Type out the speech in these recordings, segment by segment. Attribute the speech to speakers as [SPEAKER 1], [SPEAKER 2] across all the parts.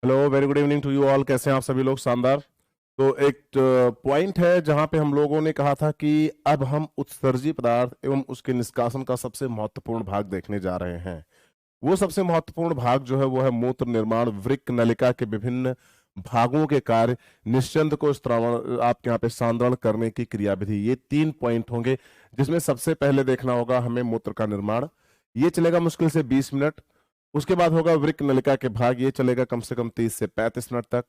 [SPEAKER 1] Hello, very good evening to you all. कैसे हैं आप सभी लोग? शानदार। तो एक पॉइंट है जहां पे हम लोगों ने कहा था कि अब हम उत्सर्जी पदार्थ एवं उसके निष्कासन का सबसे महत्वपूर्ण भाग देखने जा रहे हैं। वो सबसे महत्वपूर्ण भाग जो है वो है मूत्र निर्माण, वृक्क नलिका के विभिन्न भागों के कार्य, निश्चंद को स्त्रावण आपके यहाँ पे सांद्रण करने की क्रियाविधि। ये 3 पॉइंट होंगे जिसमें सबसे पहले देखना होगा हमें मूत्र का निर्माण। ये चलेगा मुश्किल से 20 मिनट। उसके बाद होगा वृक्क नलिका के भाग, ये चलेगा कम से कम 30 से 35 मिनट तक।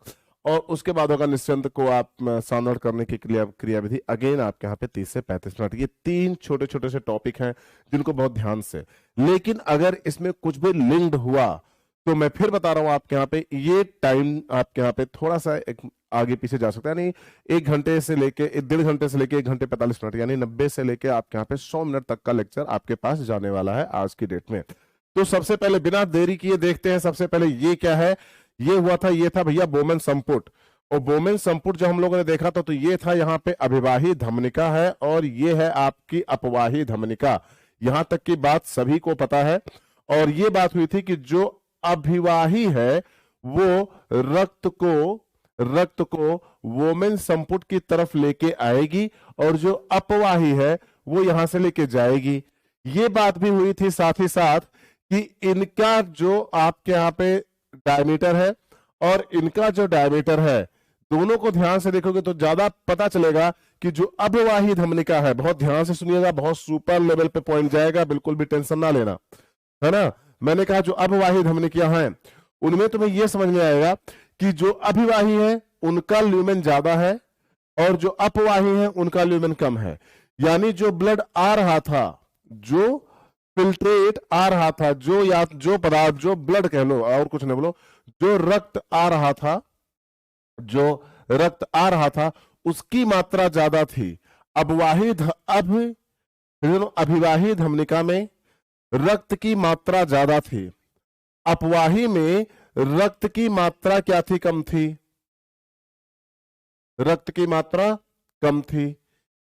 [SPEAKER 1] और उसके बाद होगा निश्चंद को आप सांद्रण करने की क्रियाविधि, अगेन आपके यहाँ पे 30 से 35 मिनट। ये 3 छोटे छोटे से टॉपिक हैं जिनको बहुत ध्यान से, लेकिन अगर इसमें कुछ भी लिंक्ड हुआ तो मैं फिर बता रहा हूं आपके यहाँ पे ये टाइम आपके यहाँ पे थोड़ा सा एक आगे पीछे जा सकता है। यानी 1 घंटे से लेके 1.5 घंटे से लेके 1 घंटे 45 मिनट, यानी 90 से लेके आपके यहाँ पे 100 मिनट तक का लेक्चर आपके पास जाने वाला है आज की डेट में। तो सबसे पहले बिना देरी किए देखते हैं। सबसे पहले ये क्या है? ये हुआ था, ये था भैया बोमेन संपुट। और बोमेन संपुट जब हम लोगों ने देखा तो ये था यहाँ पे अभिवाही धमनिका है और ये है आपकी अपवाही धमनिका। यहां तक की बात सभी को पता है। और ये बात हुई थी कि जो अभिवाही है वो रक्त को वोमेन संपुट की तरफ लेके आएगी और जो अपवाही है वो यहां से लेके जाएगी। ये बात भी हुई थी साथ ही साथ कि इनका जो आपके यहाँ पे डायमीटर है और इनका जो डायमीटर है, दोनों को ध्यान से देखोगे तो ज्यादा पता चलेगा कि जो अभिवाही धमनिका है, बहुत ध्यान से सुनिएगा, बहुत सुपर लेवल पे पॉइंट जाएगा, बिल्कुल भी टेंशन ना लेना, है ना। मैंने कहा जो अभिवाही धमनिका हैं उनमें तुम्हें यह समझ में आएगा कि जो अभिवाही है उनका ल्यूमेन ज्यादा है और जो अपवाही है उनका ल्यूमेन कम है। यानी जो ब्लड आ रहा था, जो फिल्ट्रेट आ रहा था, जो पदार्थ, जो ब्लड कह लो और कुछ नहीं बोलो, जो रक्त आ रहा था, जो रक्त आ रहा था उसकी मात्रा ज्यादा थी। अभिवाही धमनिका में रक्त की मात्रा ज्यादा थी, अपवाही में रक्त की मात्रा क्या थी? कम थी। रक्त की मात्रा कम थी।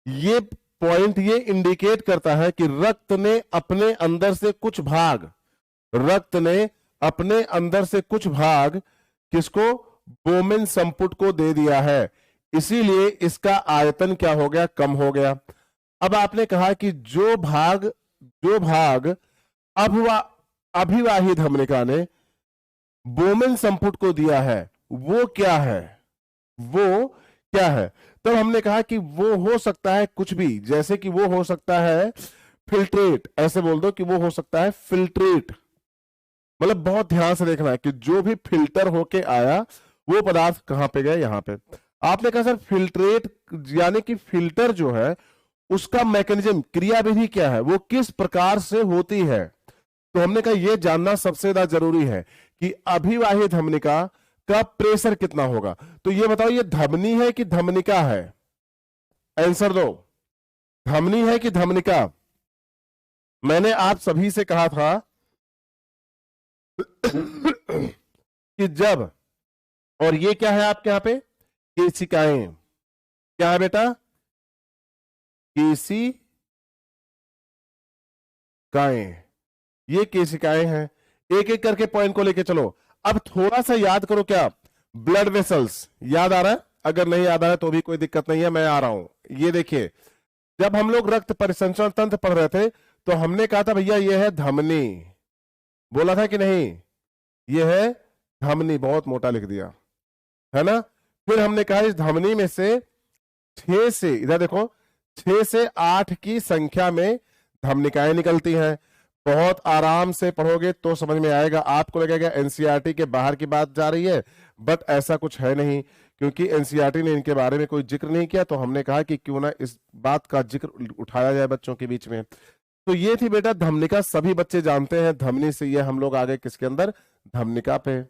[SPEAKER 1] ये पॉइंट ये इंडिकेट करता है कि रक्त ने अपने अंदर से कुछ भाग किसको? बोमेन संपुट को दे दिया है। इसीलिए इसका आयतन क्या हो गया? कम हो गया। अब आपने कहा कि जो भाग अभिवाही धमनिका ने बोमेन संपुट को दिया है वो क्या है? तब हमने कहा कि वो हो सकता है कुछ भी, जैसे कि वो हो सकता है फिल्ट्रेट, ऐसे बोल दो कि वो हो सकता है फिल्ट्रेट। मतलब बहुत ध्यान से देखना है कि जो भी फिल्टर होके आया वो पदार्थ कहां पे गए? यहां पे। आपने कहा सर फिल्ट्रेट यानी कि फिल्टर जो है उसका मैकेनिज्म, क्रियाविधि क्या है, वो किस प्रकार से होती है? तो हमने कहा यह जानना सबसे ज्यादा जरूरी है कि अभिवाही धमनिका का प्रेशर कितना होगा। तो ये बताओ, ये धमनी है कि धमनिका है? आंसर दो, धमनी है कि धमनिका? मैंने आप सभी से कहा था कि जब, और ये क्या है आपके यहां पे? केशिकाएं। क्या है बेटा? केशिकाएं। ये केशिकाएं हैं। एक एक करके पॉइंट को लेके चलो। अब थोड़ा सा याद करो, क्या ब्लड वेसल्स याद आ रहा है? अगर नहीं याद आ रहा है तो भी कोई दिक्कत नहीं है, मैं आ रहा हूं। ये देखिए, जब हम लोग रक्त परिसंचरण तंत्र पढ़ रहे थे तो हमने कहा था भैया ये है धमनी, बोला था कि नहीं? ये है धमनी, बहुत मोटा लिख दिया है ना। फिर हमने कहा इस धमनी में से 6 से, इधर देखो, 6 से 8 की संख्या में धमनिकाएं निकलती हैं। बहुत आराम से पढ़ोगे तो समझ में आएगा। आपको लगेगा एनसीईआरटी के बाहर की बात जा रही है, बट ऐसा कुछ है नहीं, क्योंकि एनसीईआरटी ने इनके बारे में कोई जिक्र नहीं किया। तो हमने कहा कि क्यों ना इस बात का जिक्र उठाया जाए बच्चों के बीच में। तो ये थी बेटा धमनिका, सभी बच्चे जानते हैं। धमनी से ये हम लोग आ गए किसके अंदर? धमनिका पे।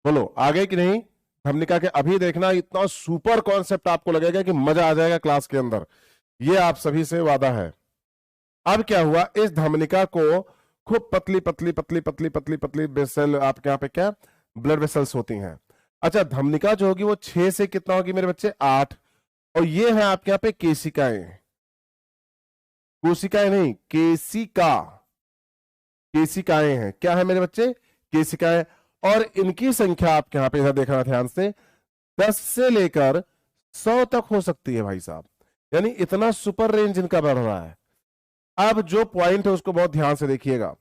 [SPEAKER 1] बोलो आ गए कि नहीं? धमनिका के अभी देखना, इतना सुपर कॉन्सेप्ट आपको लगेगा कि मजा आ जाएगा क्लास के अंदर, ये आप सभी से वादा है। अब क्या हुआ, इस धमनिका को खूब पतली पतली पतली पतली पतली पतली वेसल आपके यहाँ पे क्या ब्लड वेसल्स होती हैं। अच्छा, धमनिका जो होगी वो 6 से कितना होगी मेरे बच्चे? 8। और ये है आपके यहाँ पे केशिकाएं। कोशिकाएं नहीं, केशिकाएं हैं। क्या है मेरे बच्चे? केशिकाएं। और इनकी संख्या आपके यहां पे इधर देखना ध्यान से 10 से लेकर 100 तक हो सकती है भाई साहब, यानी इतना सुपर रेंज इनका बढ़ रहा है। अब जो पॉइंट है उसको बहुत ध्यान से देखिएगा,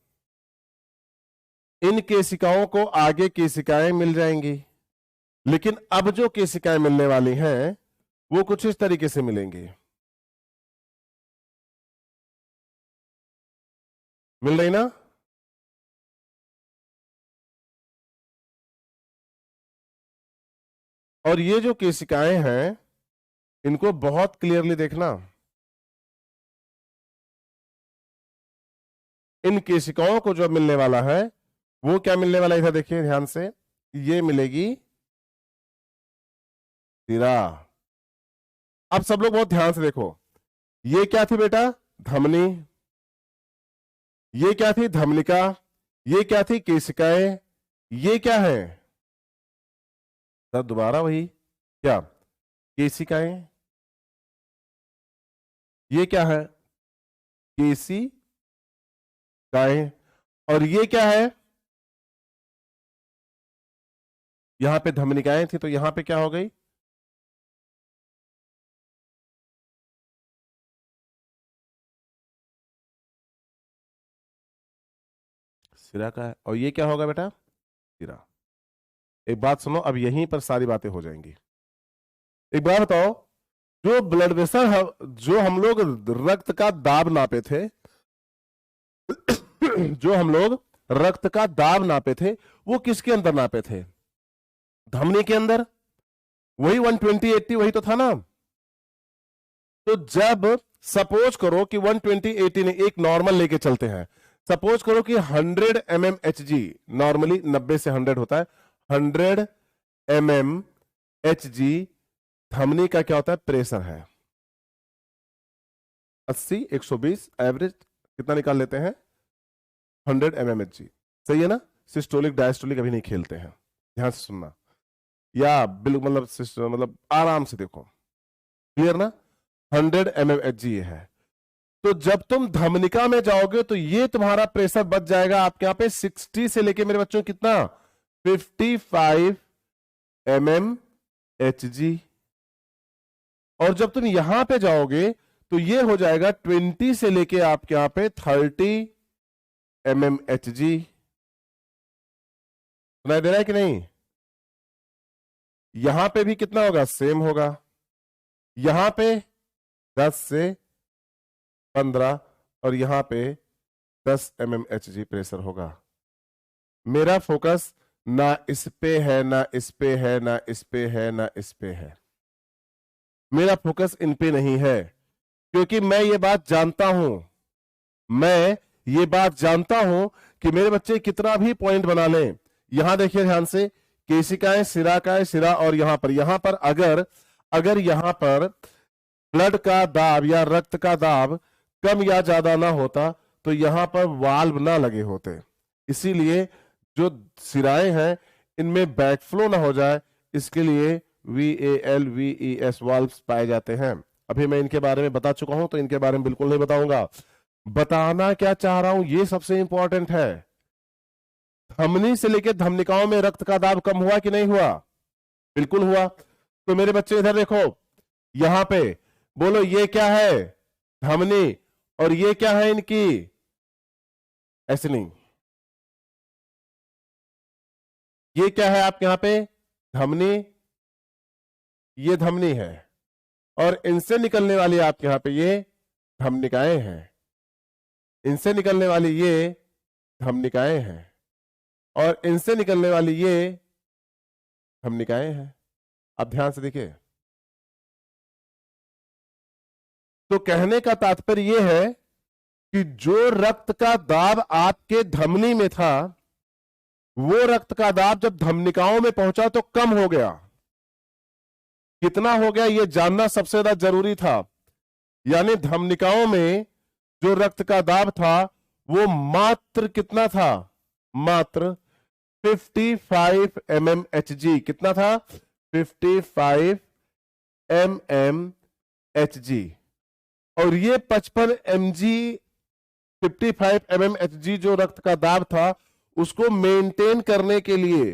[SPEAKER 1] इन केशिकाओं को आगे केशिकाएं मिल जाएंगी, लेकिन अब जो केशिकाएं मिलने वाली हैं वो कुछ इस तरीके से मिलेंगी, मिल रही ना? और ये जो केशिकाएं हैं इनको बहुत क्लियरली देखना, इन केशिकाओं को जो मिलने वाला है वो क्या मिलने वाला है, इधर देखिए ध्यान से, ये मिलेगी सिरा। अब सब लोग बहुत ध्यान से देखो, ये क्या थी बेटा, धमनी, ये क्या थी, धमनिका, ये क्या थी, केशिकाएं, ये क्या है सर, दोबारा वही क्या, केशिकाएं, ये क्या है, केशिकाएं, और ये क्या है, यहां पे धमनिकाएं थी तो यहां पे क्या हो गई, सिरा का है, और ये क्या होगा बेटा, सिरा। एक बात सुनो, अब यहीं पर सारी बातें हो जाएंगी। एक बात बताओ, जो ब्लड प्रेशर, जो हम लोग रक्त का दाब नापे थे जो हम लोग रक्त का दाब नापे थे वो किसके अंदर नापे थे, धमनी के अंदर, वही 120/80 वही तो था ना। तो जब सपोज करो कि 120/80 ने एक नॉर्मल लेके चलते हैं, सपोज करो कि 100 mmHg, नॉर्मली 90 से 100 होता है, 100 mmHg धमनी का क्या होता है, प्रेशर है। 80 120 एवरेज कितना निकाल लेते हैं, 100 mmHg, सही है ना। सिस्टोलिक डायस्टोलिक अभी नहीं खेलते हैं, ध्यान से सुनना, या बिल्कुल मतलब आराम से देखो, क्लियर ना, 100 mmHg ये है। तो जब तुम धमनिका में जाओगे तो ये तुम्हारा प्रेशर बच जाएगा आपके यहां पे 60 से लेके मेरे बच्चों कितना, 55 mmHg। और जब तुम यहां पे जाओगे तो ये हो जाएगा 20 से लेके आपके यहां पे 30 mmHg। सुनाई दे रहा है कि नहीं, यहां पे भी कितना होगा, सेम होगा, यहां पे 10 से 15 और यहां पे 10 mmHg प्रेशर होगा। मेरा फोकस ना इस पे है, ना इस पे है, ना इस पे है, ना इस पे है, मेरा फोकस इन पे नहीं है, क्योंकि मैं ये बात जानता हूं, मैं ये बात जानता हूं कि मेरे बच्चे कितना भी पॉइंट बना लें। यहां देखिए ध्यान से, केशिकाएं, सिरा का है, सिरा, और यहां पर अगर यहां पर ब्लड का दाब या रक्त का दाब कम या ज्यादा ना होता तो यहां पर वाल्व ना लगे होते, इसीलिए जो सिराएं हैं इनमें बैकफ्लो ना हो जाए, इसके लिए VAL VES वाल्व्स पाए जाते हैं। अभी मैं इनके बारे में बता चुका हूं तो इनके बारे में बिल्कुल नहीं बताऊंगा। बताना क्या चाह रहा हूं ये सबसे इंपॉर्टेंट है, धमनी से लेकर धमनिकाओं में रक्त का दाब कम हुआ कि नहीं हुआ, बिल्कुल हुआ। तो मेरे बच्चे इधर देखो, यहां पे बोलो ये क्या है, धमनी, और ये क्या है इनकी, ऐसे नहीं, ये क्या है आपके यहां पे, धमनी, ये धमनी है, और इनसे निकलने वाली आपके यहां पे ये धमनिकाएं हैं, इनसे निकलने वाली ये धमनिकाएं हैं, और इनसे निकलने वाली ये धमनिकाएं हैं। अब ध्यान से देखिए, तो कहने का तात्पर्य यह है कि जो रक्त का दाब आपके धमनी में था वो रक्त का दाब जब धमनिकाओं में पहुंचा तो कम हो गया। कितना हो गया यह जानना सबसे ज्यादा जरूरी था, यानी धमनिकाओं में जो रक्त का दाब था वो मात्र कितना था, मात्र 55 mmHg। कितना था, 55 mmHg। और ये 55 mmHg जो रक्त का दाब था उसको मेंटेन करने के लिए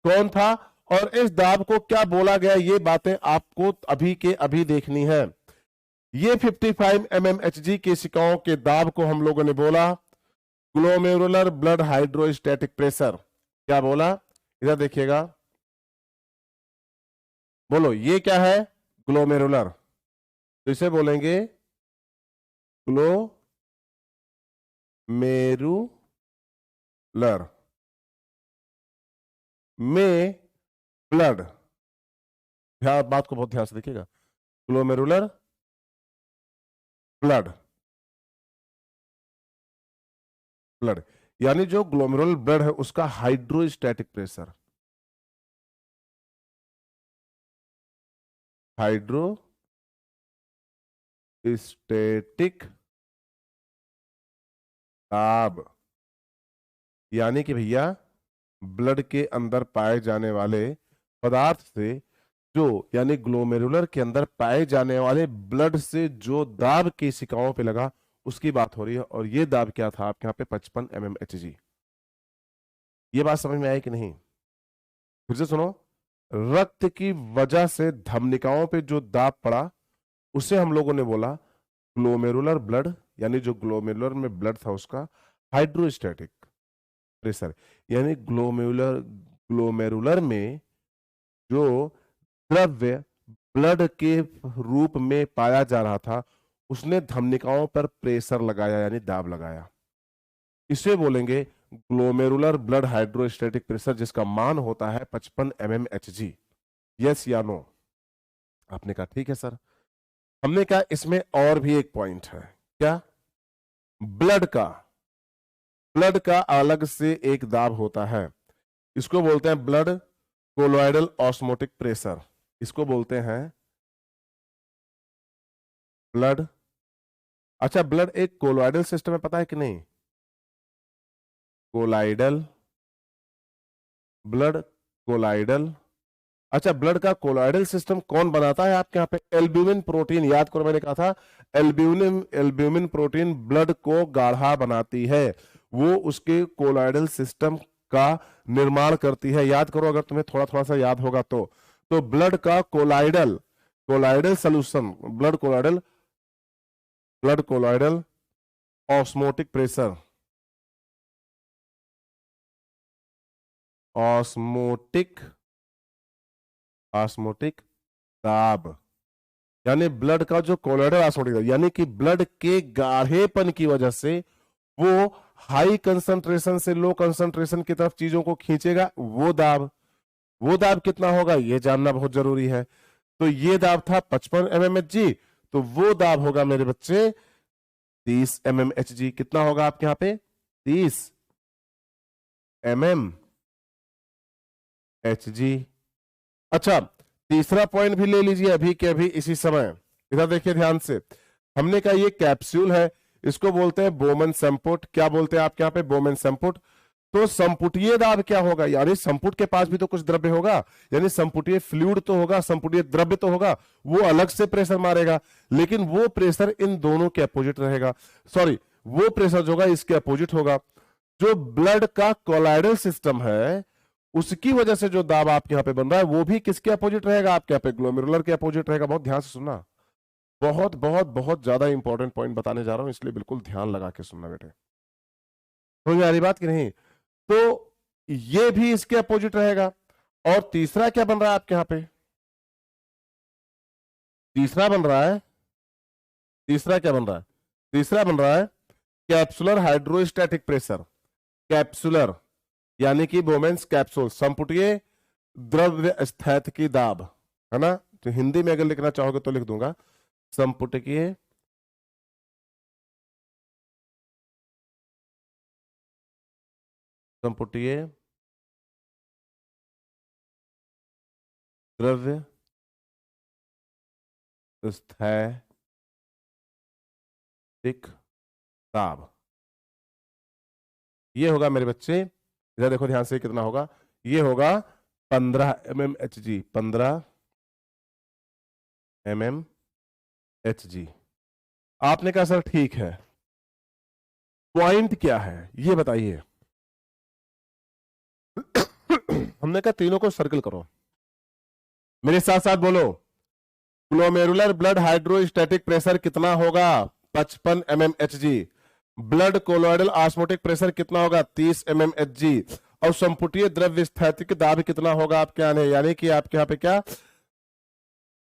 [SPEAKER 1] कौन था और इस दाब को क्या बोला गया, ये बातें आपको अभी के अभी देखनी है। ये 55 mmHg केशिकाओं के दाब को हम लोगों ने बोला ग्लोमेरुलर ब्लड हाइड्रोस्टैटिक प्रेशर। क्या बोला, इधर देखिएगा, बोलो ये क्या है, ग्लोमेरुलर। तो इसे बोलेंगे ग्लोमेरुलर में ब्लड, बात को बहुत ध्यान से देखिएगा, ग्लोमेरुलर ब्लड, ब्लड यानी जो ग्लोमेरुलर ब्लड है उसका हाइड्रोस्टैटिक प्रेशर, हाइड्रोस्टैटिक दाब, यानी कि भैया ब्लड के अंदर पाए जाने वाले पदार्थ से जो, यानी ग्लोमेरुलर के अंदर पाए जाने वाले ब्लड से जो दाब केशिकाओं पे लगा उसकी बात हो रही है। और ये दाब क्या था आपके यहाँ पे 55 mmHg। ये बात समझ में आई कि नहीं, फिर से सुनो, रक्त की वजह से धमनिकाओं पे जो दाब पड़ा उसे हम लोगों ने बोला ग्लोमेरुलर ब्लड, यानी जो ग्लोमेरुलर में ब्लड था उसका हाइड्रोस्टैटिक प्रेशर, यानी ग्लोमेरुलर में जो द्रव्य ब्लड के रूप में पाया जा रहा था उसने धमनिकाओं पर प्रेशर लगाया यानी दाब लगाया। इसे बोलेंगे ग्लोमेरुलर ब्लड हाइड्रोस्टैटिक प्रेशर, जिसका मान होता है 55 mmHg। यस या नो? आपने कहा ठीक है सर। हमने कहा इसमें और भी एक पॉइंट है, क्या, ब्लड का अलग से एक दाब होता है, इसको बोलते हैं ब्लड कोलोइडल ऑस्मोटिक प्रेशर, इसको बोलते हैं ब्लड, अच्छा ब्लड एक कोलोइडल सिस्टम है, पता है कि नहीं, कोलाइडल, ब्लड कोलाइडल। अच्छा ब्लड का कोलाइडल सिस्टम कौन बनाता है आपके यहाँ पे, एल्ब्यूमिन प्रोटीन, याद करो मैंने कहा था एल्ब्यूमिन प्रोटीन ब्लड को गाढ़ा बनाती है, वो उसके कोलाइडल सिस्टम का निर्माण करती है। याद करो अगर तुम्हें थोड़ा थोड़ा सा याद होगा तो ब्लड का colloidal solution, blood colloidal osmotic pressure, osmotic दाब, यानी ब्लड का जो कोलोइडल ऑस्मोटिक दाब, यानी कि ब्लड के गाढ़ेपन की वजह से वो हाई कंसंट्रेशन से लो कंसंट्रेशन की तरफ चीजों को खींचेगा, वो दाब कितना होगा ये जानना बहुत जरूरी है। तो ये दाब था 55 mmHg, तो वो दाब होगा मेरे बच्चे 30 mmHg। कितना होगा आपके यहाँ पे, 30 mmHg। अच्छा तीसरा पॉइंट भी ले लीजिए अभी के अभी इसी समय, इधर देखिए ध्यान से। हमने कहा ये कैप्सूल है, इसको बोलते हैं बोमन संपुट। क्या बोलते हैं आपके यहाँ पे, बोमन संपुट। तो संपुटीय दाब क्या होगा, यानी संपुट के पास भी तो कुछ द्रव्य होगा, यानी संपुटीय फ्लूइड तो होगा, संपुटीय द्रव्य तो होगा, वो अलग से प्रेशर मारेगा, लेकिन वो प्रेशर इन दोनों के अपोजिट रहेगा, सॉरी वो प्रेशर जो होगा इसके अपोजिट होगा। जो ब्लड का कोलाइडल सिस्टम है उसकी वजह से जो दाब आपके यहाँ पे बन रहा है वो भी किसके अपोजिट रहेगा, आपके यहाँ पे ग्लोमेरुलर के अपोजिट रहेगा। बहुत ध्यान से सुनना, बहुत बहुत बहुत ज्यादा इंपॉर्टेंट पॉइंट बताने जा रहा हूं, इसलिए बिल्कुल ध्यान लगा के सुनना बेटे, समझ में आ रही बात कि नहीं। तो ये भी इसके अपोजिट रहेगा। और तीसरा क्या बन रहा है आपके यहां पे, तीसरा क्या बन रहा है, तीसरा बन रहा है कैप्सुलर हाइड्रोस्टैटिक प्रेशर। कैप्सुलर यानी कि बोमेंस कैप्सूल, संपुटीय द्रव्य स्थैतिकी दाब, है ना। तो हिंदी में अगर लिखना चाहोगे तो लिख दूंगा संपुटीय द्रव्य स्थैतिक दाब, ये होगा मेरे बच्चे, इधर देखो ध्यान से कितना होगा, ये होगा 15 mmHg, 15 mmHg। आपने कहा सर ठीक है, पॉइंट क्या है ये बताइए। हमने कहा तीनों को सर्कल करो, मेरे साथ साथ बोलो। ग्लोमेरुलर ब्लड हाइड्रोस्टैटिक प्रेशर कितना होगा? 55 mmHg। Blood colloidal osmotic pressure कितना होगा? 30 mmHg। और संपुटीय द्रव्य स्थैतिक दाब कितना होगा आपके यहाँ? यानी कि आपके यहाँ पे क्या,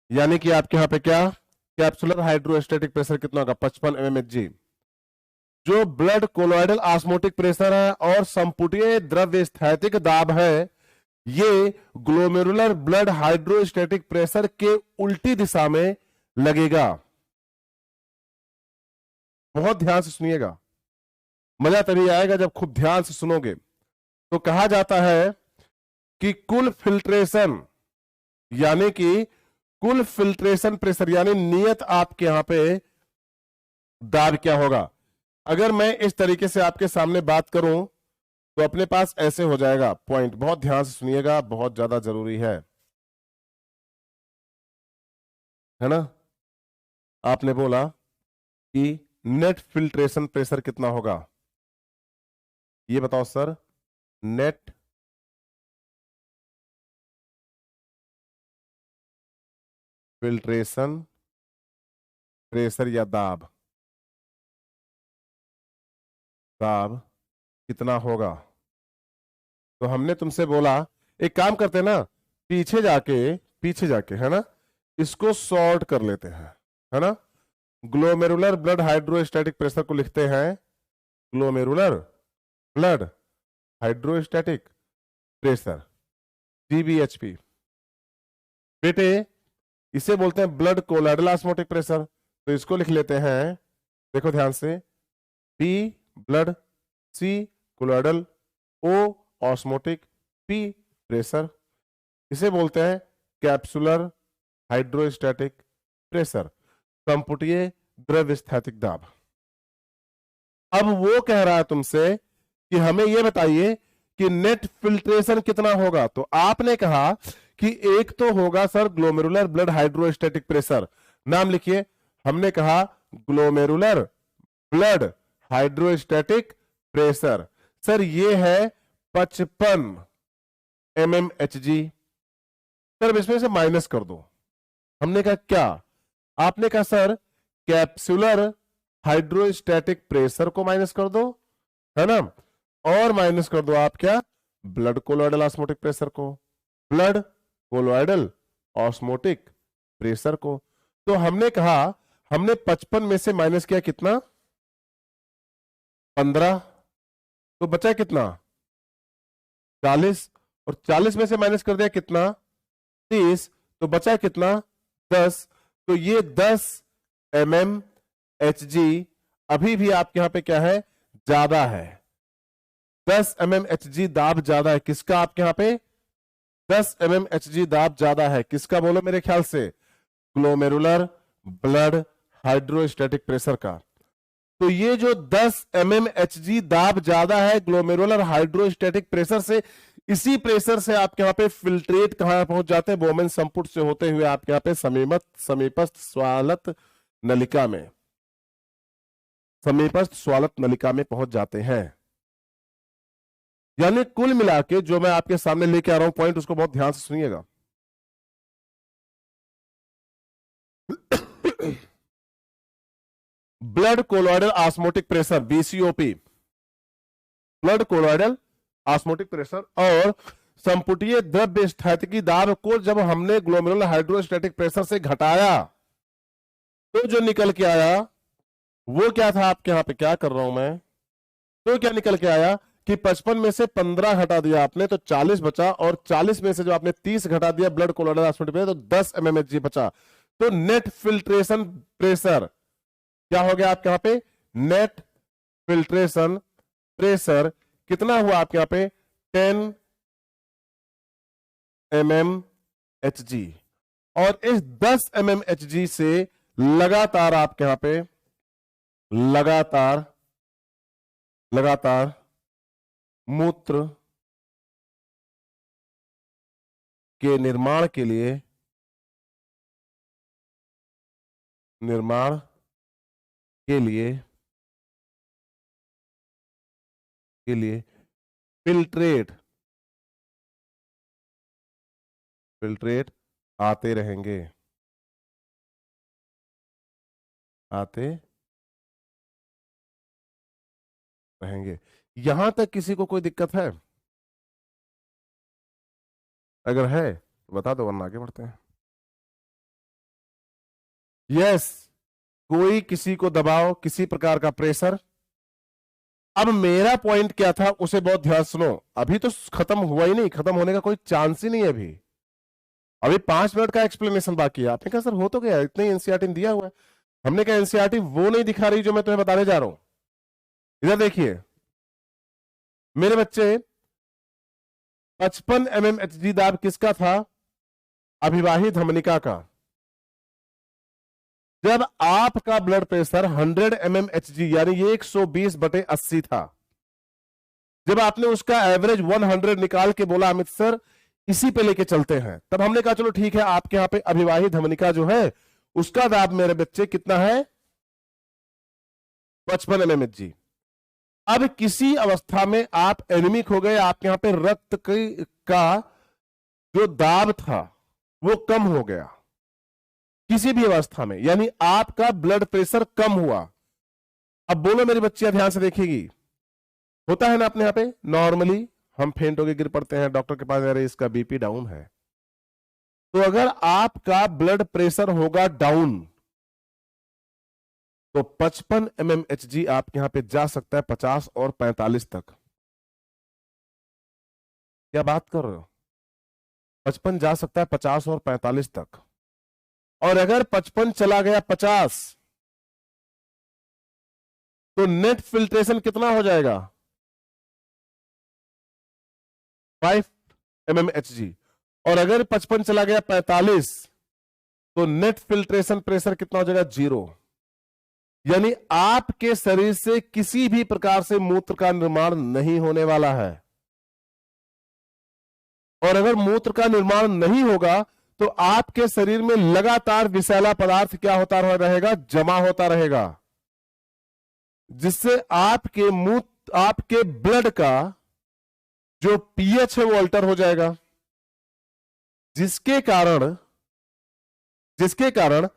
[SPEAKER 1] यानी कि आपके यहाँ पे क्या, कैप्सुलर हाइड्रोस्टैटिक प्रेशर कितना होगा? 55 mmHg। जो ब्लड कोलोइडल ऑस्मोटिक प्रेशर है और संपुटीय द्रव्य स्थैतिक दाब है, ये ग्लोमेरुलर ब्लड हाइड्रोस्टैटिक प्रेशर के उल्टी दिशा में लगेगा। बहुत ध्यान से सुनिएगा, मजा तभी आएगा जब खूब ध्यान से सुनोगे। तो कहा जाता है कि कुल फिल्ट्रेशन, यानी कि कुल फिल्ट्रेशन प्रेशर, यानी नियत आपके यहां पे दाब क्या होगा। अगर मैं इस तरीके से आपके सामने बात करूं तो अपने पास ऐसे हो जाएगा पॉइंट। बहुत ध्यान से सुनिएगा, बहुत ज्यादा जरूरी है ना। आपने बोला कि नेट फिल्ट्रेशन प्रेशर कितना होगा, ये बताओ सर। नेट फिल्ट्रेशन प्रेशर या दाब, दाब कितना होगा? तो हमने तुमसे बोला एक काम करते हैं ना, पीछे जाके है ना, इसको सॉर्ट कर लेते हैं, है ना। ग्लोमेरुलर ब्लड हाइड्रोस्टैटिक प्रेशर को लिखते हैं glomerular blood hydrostatic pressure, GBHP। बेटे इसे बोलते हैं ब्लड कोलाइडल ऑस्मोटिक प्रेशर, तो इसको लिख लेते हैं, देखो ध्यान से, P blood, C colloidal, O osmotic, P pressure. इसे बोलते हैं कैप्सुलर हाइड्रोस्टैटिक प्रेशर, संपुटीय द्रव्य स्थैतिक दाब। अब वो कह रहा है तुमसे कि हमें यह बताइए कि नेट फिल्ट्रेशन कितना होगा। तो आपने कहा कि एक तो होगा sir glomerular blood hydrostatic pressure, नाम लिखिए। हमने कहा glomerular blood hydrostatic pressure, sir ये है 55 mmHg। सर इसमें से माइनस कर दो। हमने कहा क्या? आपने कहा सर कैप्सुलर हाइड्रोस्टैटिक प्रेशर को माइनस कर दो, है ना, और माइनस कर दो आप क्या? ब्लड कोलोइडल ऑस्मोटिक प्रेशर को, ब्लड कोलोइडल ऑस्मोटिक प्रेशर को। तो हमने कहा, हमने 55 में से माइनस किया कितना? 15, तो बचा कितना? 40, और 40 में से माइनस कर दिया कितना? 30, तो बचा कितना? 10। तो ये 10 mmHg अभी भी आपके यहां पे क्या है? ज्यादा है। 10 mmHg दाब ज्यादा है किसका आपके यहां पे? 10 mmHg दाब ज्यादा है किसका? बोलो मेरे ख्याल से ग्लोमेरुलर ब्लड हाइड्रोस्टैटिक प्रेशर का। तो ये जो 10 mmHg दाब ज्यादा है ग्लोमेरुलर हाइड्रोस्टैटिक प्रेशर से, इसी प्रेशर से आपके यहाँ पे फिल्ट्रेट कहां पहुंच जाते हैं? बोमेन संपुट से होते हुए आपके यहाँ पे समीपस्थ स्वालत नलिका में, समीपस्थ स्वालत नलिका में पहुंच जाते हैं। यानी कुल मिला के जो मैं आपके सामने लेके आ रहा हूं पॉइंट, उसको बहुत ध्यान से सुनिएगा। Blood colloidal osmotic pressure, BCOP, blood colloidal osmotic pressure और संपुटीय द्रव्य स्थैतिकी दाब को जब हमने ग्लोमेरुलर हाइड्रोस्टैटिक प्रेशर से घटाया, तो जो निकल के आया वो क्या था? आपके यहां पे क्या कर रहा हूं मैं, तो क्या निकल के आया कि 55 में से 15 घटा दिया आपने तो 40 बचा, और 40 में से जो आपने 30 घटा दिया ब्लड कोलोइडल ऑस्मोटिक प्रेशर, तो 10 mmHg बचा। तो नेट फिल्ट्रेशन प्रेशर क्या हो गया आपके यहां पे? नेट फिल्ट्रेशन प्रेशर कितना हुआ आपके यहां पे? 10 mmHg। और इस 10 mmHg से लगातार आपके यहां पे लगातार मूत्र के निर्माण के लिए फिल्ट्रेट फिल्ट्रेट आते रहेंगे, आते रहेंगे। यहां तक किसी को कोई दिक्कत है? अगर है तो बता दो, वरना आगे बढ़ते हैं। यस, कोई किसी को दबाव, किसी प्रकार का प्रेशर। अब मेरा पॉइंट क्या था उसे बहुत ध्यान सुनो। अभी तो खत्म हुआ ही नहीं, खत्म होने का कोई चांस ही नहीं है अभी। अभी 5 मिनट का एक्सप्लेनेशन बाकी है। आपने कहा सर हो तो गया, इतना ही एनसीईआरटी दिया हुआ है। हमने कहा एनसीईआरटी वो नहीं दिखा रही जो मैं तुम्हें बताने जा रहा हूं। इधर देखिए मेरे बच्चे, 55 mm HG दाब किसका था? अभिवाही धमनिका का। जब आपका ब्लड प्रेशर 100 mm HG यानी ये 120/80 था, जब आपने उसका एवरेज 100 निकाल के बोला अमित सर इसी पे लेके चलते हैं, तब हमने कहा चलो ठीक है, आपके यहां पे अभिवाही धमनिका जो है उसका दाब मेरे बच्चे कितना है? 55 mm HG। अब किसी अवस्था में आप एनीमिक हो गए, आपके यहां पे रक्त का जो दाब था वो कम हो गया किसी भी अवस्था में, यानी आपका ब्लड प्रेशर कम हुआ। अब बोलो मेरी बच्चियां ध्यान से देखेगी, होता है ना अपने यहां पे नॉर्मली हम फेंट होके गिर पड़ते हैं, डॉक्टर के पास जा रहे हैं, इसका बीपी डाउन है। तो अगर आपका ब्लड प्रेशर होगा डाउन तो 55 mm HG आपके यहां पे जा सकता है 50 और 45 तक। क्या बात कर रहे हो? 55 जा सकता है 50 और 45 तक। और अगर 55 चला गया 50 तो नेट फिल्ट्रेशन कितना हो जाएगा? 5 mm HG। और अगर 55 चला गया 45 तो नेट फिल्ट्रेशन प्रेशर कितना हो जाएगा? 0। यानी आपके शरीर से किसी भी प्रकार से मूत्र का निर्माण नहीं होने वाला है। और अगर मूत्र का निर्माण नहीं होगा तो आपके शरीर में लगातार विषैला पदार्थ क्या होता रहेगा? जमा होता रहेगा, जिससे आपके मूत्र, आपके ब्लड का जो पीएच है वो अल्टर हो जाएगा, जिसके कारण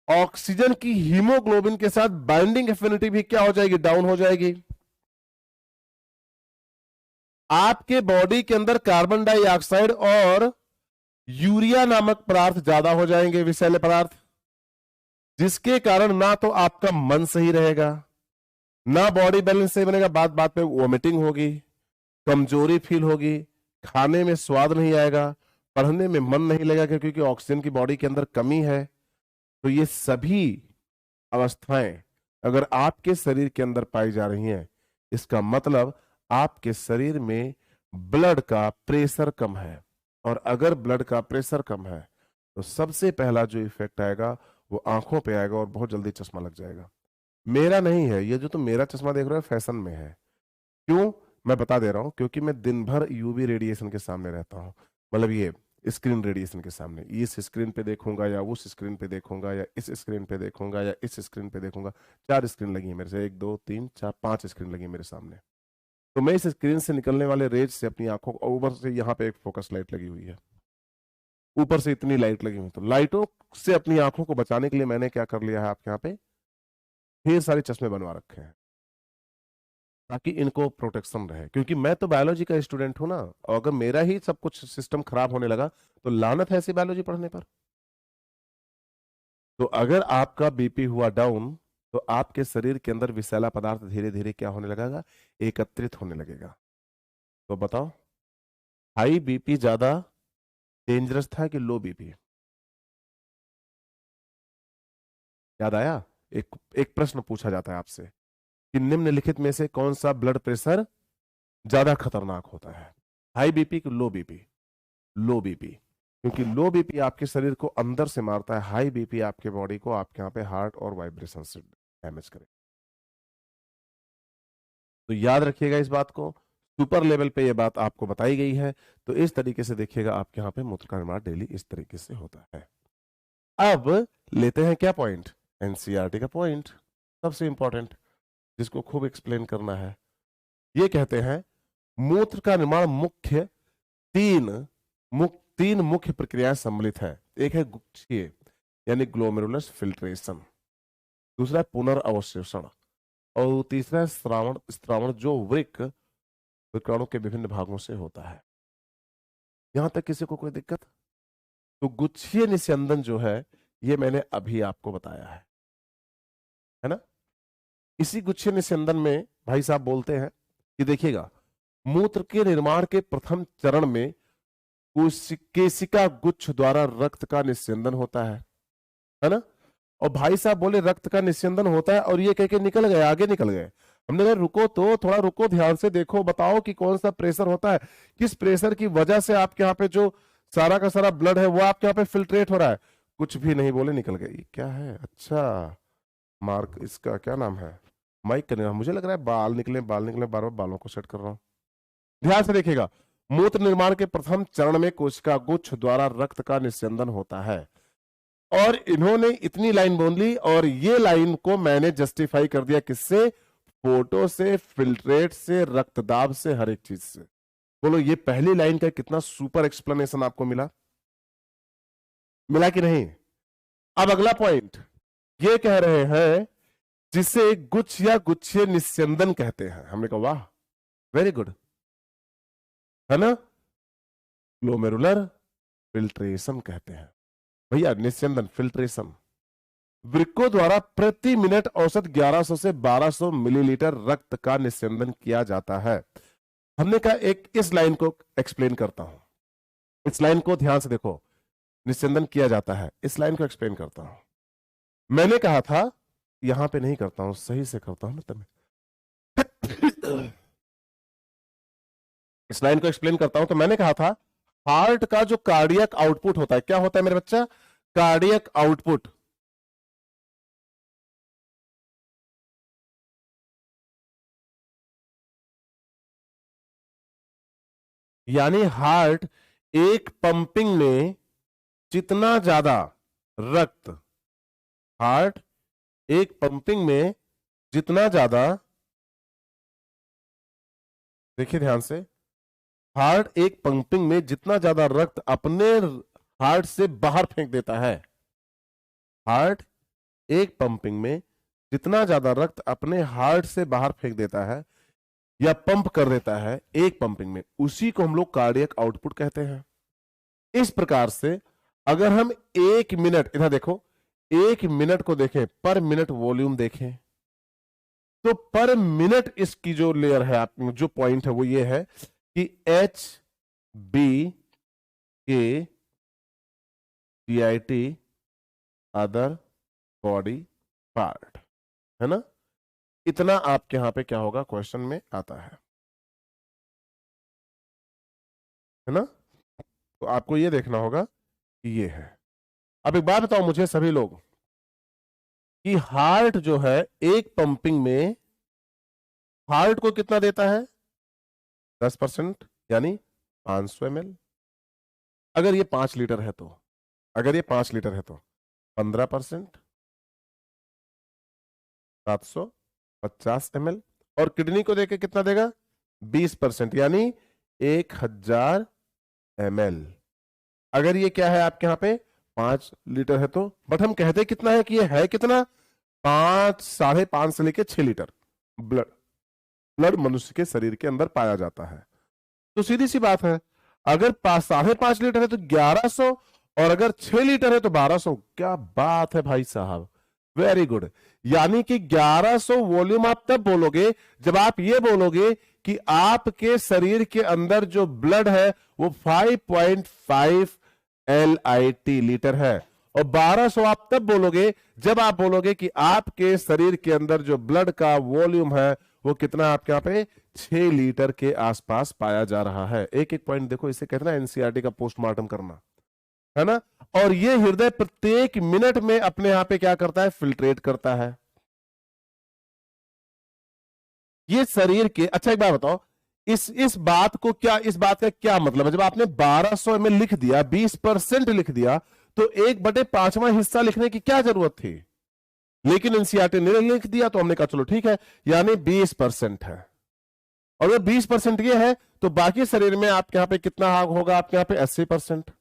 [SPEAKER 1] ऑक्सीजन की हीमोग्लोबिन के साथ बाइंडिंग एफिनिटी भी क्या हो जाएगी? डाउन हो जाएगी। आपके बॉडी के अंदर कार्बन डाइऑक्साइड और यूरिया नामक पदार्थ ज्यादा हो जाएंगे, विषैले पदार्थ, जिसके कारण ना तो आपका मन सही रहेगा, ना बॉडी बैलेंस सही बनेगा, बात बात पे वोमिटिंग होगी, कमजोरी फील होगी, खाने में स्वाद नहीं आएगा, पढ़ने में मन नहीं लगेगा क्योंकि ऑक्सीजन की बॉडी के अंदर कमी है। तो ये सभी अवस्थाएं अगर आपके शरीर के अंदर पाई जा रही हैं, इसका मतलब आपके शरीर में ब्लड का प्रेशर कम है। और अगर ब्लड का प्रेशर कम है तो सबसे पहला जो इफेक्ट आएगा वो आंखों पे आएगा और बहुत जल्दी चश्मा लग जाएगा। मेरा नहीं है ये, जो तुम मेरा चश्मा देख रहे हो फैशन में है। क्यों? मैं बता दे रहा हूं, क्योंकि मैं दिन भर यूवी रेडिएशन के सामने रहता हूं, मतलब ये स्क्रीन रेडिएशन के सामने। इस स्क्रीन पे देखूंगा या उस स्क्रीन पे देखूंगा या इस स्क्रीन पे देखूंगा या इस स्क्रीन पे देखूंगा। 4 स्क्रीन लगी है मेरे से, 1 2 3 4 5 स्क्रीन लगी है मेरे सामने। तो मैं इस स्क्रीन से निकलने वाले रेज से अपनी आंखों को, ऊपर से यहाँ पे एक फोकस लाइट लगी हुई है, ऊपर से इतनी लाइट लगी हुई, तो लाइटों से अपनी आंखों को बचाने के लिए मैंने क्या कर लिया है, आपके यहाँ पे ढेर सारे चश्मे बनवा रखे हैं ताकि इनको प्रोटेक्शन रहे। क्योंकि मैं तो बायोलॉजी का स्टूडेंट हूं ना, और अगर मेरा ही सब कुछ सिस्टम खराब होने लगा तो लानत है ऐसी बायोलॉजी पढ़ने पर। तो अगर आपका बीपी हुआ डाउन तो आपके शरीर के अंदर विषैला पदार्थ धीरे धीरे क्या होने लगेगा? एकत्रित होने लगेगा। तो बताओ, हाई बीपी ज्यादा डेंजरस था कि लो बीपी? याद आया? एक प्रश्न पूछा जाता है आपसे कि निम्नलिखित में से कौन सा ब्लड प्रेशर ज्यादा खतरनाक होता है, हाई बीपी कि लो बीपी? लो बीपी, क्योंकि लो बीपी आपके शरीर को अंदर से मारता है, हाई बीपी आपके बॉडी को, आपके यहाँ पे हार्ट और वाइब्रेशन से डैमेज करे। तो याद रखिएगा इस बात को, सुपर लेवल पे ये बात आपको बताई गई है। तो इस तरीके से देखिएगा आपके यहाँ पे मूत्र का निर्माण डेली इस तरीके से होता है। अब लेते हैं क्या पॉइंट? एनसीईआरटी का पॉइंट, सबसे इंपॉर्टेंट, जिसको खूब एक्सप्लेन करना है। ये कहते हैं मूत्र का निर्माण 3 मुख्य प्रक्रियाएं सम्मिलित है। एक है गुच्छीय यानी ग्लोमेरुलर फिल्ट्रेशन, दूसरा है पुनर्अवशोषण और तीसरा है स्त्रावण जो वृक्काणु के विभिन्न भागों से होता है। यहां तक किसी को कोई दिक्कत? तो गुच्छीय निस्यंदन जो है ये मैंने अभी आपको बताया है ना। इसी गुच्छीय निस्यंदन में भाई साहब बोलते हैं कि देखिएगा, मूत्र के निर्माण के प्रथम चरण में केशिका गुच्छ द्वारा रक्त का निस्यंदन होता है ना। और भाई साहब बोले रक्त का निस्यंदन होता है और ये कह के निकल गए, आगे निकल गए। हमने कहा रुको तो, थोड़ा रुको, ध्यान से देखो, बताओ कि कौन सा प्रेशर होता है, किस प्रेशर की वजह से आपके यहाँ पे जो सारा का सारा ब्लड है वो आपके यहाँ पे फिल्ट्रेट हो रहा है। कुछ भी नहीं बोले, निकल गए। क्या है? अच्छा मार्क, इसका क्या नाम है? माइक करने, मुझे लग रहा है बाल निकले बार बार बालों को सेट कर रहा हूं। ध्यान से देखिएगा, मूत्र निर्माण के प्रथम चरण में कोशिका गुच्छ द्वारा रक्त का निस्यंदन होता है। और इन्होंने इतनी लाइन बोल ली और ये लाइन को मैंने जस्टिफाई कर दिया किससे? फोटो से, फिल्ट्रेट से, रक्तदाब से, हर एक चीज से। बोलो ये पहली लाइन का कितना सुपर एक्सप्लेनेशन आपको मिला कि नहीं? अब अगला पॉइंट ये कह रहे हैं जिसे गुच्छ या गुच्छीय निस्यंदन कहते हैं। हमने कहा वाह, वेरी गुड, है ना। ग्लोमेरुलर फिल्ट्रेशन कहते हैं भैया, निस्यंदन फिल्ट्रेशन। वृक्कों द्वारा प्रति मिनट औसत 1100 से 1200 मिलीलीटर रक्त का निस्यंदन किया जाता है। हमने कहा एक इस लाइन को एक्सप्लेन करता हूं, इस लाइन को ध्यान से देखो, निस्यंदन किया जाता है, इस लाइन को एक्सप्लेन करता हूं। मैंने कहा था, यहां पे नहीं करता हूं, सही से करता हूं ना तब। इस लाइन को एक्सप्लेन करता हूं। तो मैंने कहा था हार्ट का जो कार्डियक आउटपुट होता है, क्या होता है मेरे बच्चा? Cardiac output. यानी हार्ट एक पंपिंग में जितना ज्यादा रक्त, हार्ट एक पंपिंग में जितना ज्यादा, देखिए ध्यान से, हार्ट एक पंपिंग में जितना ज्यादा रक्त अपने हार्ट से बाहर फेंक देता है, हार्ट एक पंपिंग में जितना ज्यादा रक्त अपने हार्ट से बाहर फेंक देता है या पंप कर देता है एक पंपिंग में, उसी को हम लोग कार्डियक आउटपुट कहते हैं। इस प्रकार से अगर हम 1 मिनट, इधर देखो, 1 मिनट को देखें, पर मिनट वॉल्यूम देखें, तो पर मिनट इसकी जो लेयर है, आप जो पॉइंट है वो ये है कि HBkTit अदर बॉडी पार्ट, है ना। इतना आपके यहां पे क्या होगा, क्वेश्चन में आता है ना। तो आपको ये देखना होगा कि ये है। अब एक बात बताओ मुझे सभी लोग कि हार्ट जो है एक पंपिंग में हार्ट को कितना देता है? 10%, यानी 500 ml। अगर ये 5 लीटर है तो, अगर ये 5 लीटर है तो 15%, 750 ml। और किडनी को देके कितना देगा? 20%, यानी 1000 ml। अगर ये क्या है आपके यहां पे 5 लीटर है तो, बट हम कहते कितना है कि ये है कितना? 5, 5.5 से लेके 6 लीटर ब्लड मनुष्य के शरीर के अंदर पाया जाता है। तो सीधी सी बात है, अगर 5.5 लीटर है तो 1100 और अगर 6 लीटर है तो 1200। क्या बात है भाई साहब, वेरी गुड। यानी कि 1100 वॉल्यूम आप तब बोलोगे जब आप ये बोलोगे कि आपके शरीर के अंदर जो ब्लड है वो 5.5 LIT लीटर है, और 1200 आप तब बोलोगे जब आप बोलोगे कि आपके शरीर के अंदर जो ब्लड का वॉल्यूम है वो कितना आपके यहाँ पे 6 लीटर के आसपास पाया जा रहा है। एक एक पॉइंट देखो, इसे कहते हैं एनसीईआरटी का पोस्टमार्टम करना, है ना। और ये हृदय प्रत्येक मिनट में अपने यहां पे क्या करता है? फिल्ट्रेट करता है। ये शरीर के, अच्छा एक बात बताओ, इस बात को क्या, इस बात का क्या मतलब है? जब आपने 1200 ml लिख दिया, 20% लिख दिया, तो 1/5वां हिस्सा लिखने की क्या जरूरत थी? लेकिन एनसीईआरटी ने लिख दिया तो हमने कहा चलो ठीक है, यानी 20% है। और अगर 20% ये है तो बाकी शरीर में आपके यहां पे कितना होगा? आपके यहां पे 80%।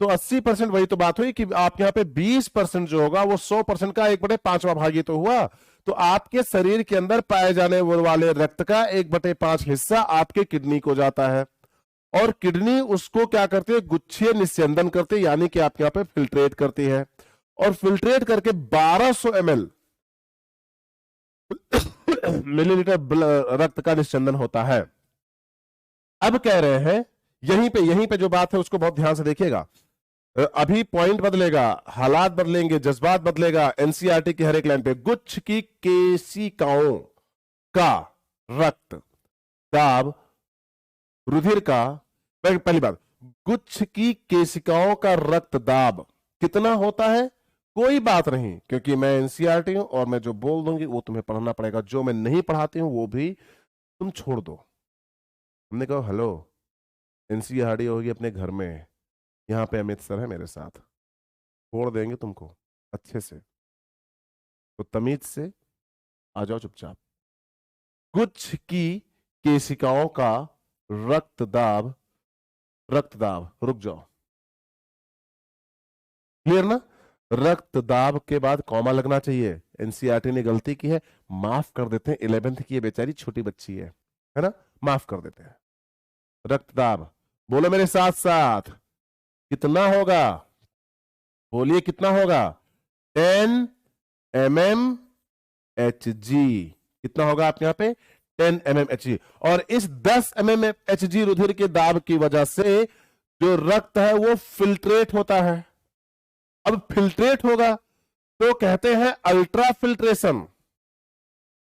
[SPEAKER 1] तो 80% वही तो बात हुई कि आप यहाँ पे 20% जो होगा वो 100% का 1/5वां भाग ही तो हुआ। तो आपके शरीर के अंदर पाए जाने वाले रक्त का 1/5 हिस्सा आपके किडनी को जाता है, और किडनी उसको क्या करती है, गुच्छीय निस्यंदन करती है, यानी कि आपके यहाँ पे फिल्ट्रेट करती है, और फिल्ट्रेट करके 1200 ml मिलीलीटर रक्त का निस्यंदन होता है। अब कह रहे हैं यहीं पे जो बात है उसको बहुत ध्यान से देखिएगा। अभी पॉइंट बदलेगा, हालात बदलेंगे, जज्बात बदलेगा। एनसीईआरटी की हर एक लाइन पे गुच्छ की केशिकाओं का रक्त दाब रुधिर का, पहली बात, गुच्छ की केशिकाओं का रक्त दाब कितना होता है, कोई बात नहीं, क्योंकि मैं एनसीईआरटी हूं और मैं जो बोल दूंगी वो तुम्हें पढ़ना पड़ेगा, जो मैं नहीं पढ़ाती हूं वो भी तुम छोड़ दो। हमने कहा हेलो, एनसीईआरटी होगी अपने घर में, यहाँ पे अमित सर है मेरे साथ, छोड़ देंगे तुमको अच्छे से, तो तमीज से आ जाओ चुपचाप। गुच्छ की केशिकाओं का रक्तदाब, रुक जाओ, क्लियर ना? रक्तदाब के बाद कॉमा लगना चाहिए। एनसीईआरटी ने गलती की है, माफ कर देते हैं, 11th की ये बेचारी छोटी बच्ची है ना, माफ कर देते हैं। रक्तदाब बोलो मेरे साथ साथ, कितना होगा, बोलिए कितना होगा, 10 mmHg। कितना होगा आपके यहां पे, 10 mmHg। और इस 10 mmHg रुधिर के दाब की वजह से जो रक्त है वो फिल्ट्रेट होता है। अब फिल्ट्रेट होगा तो कहते हैं अल्ट्रा फिल्ट्रेशन,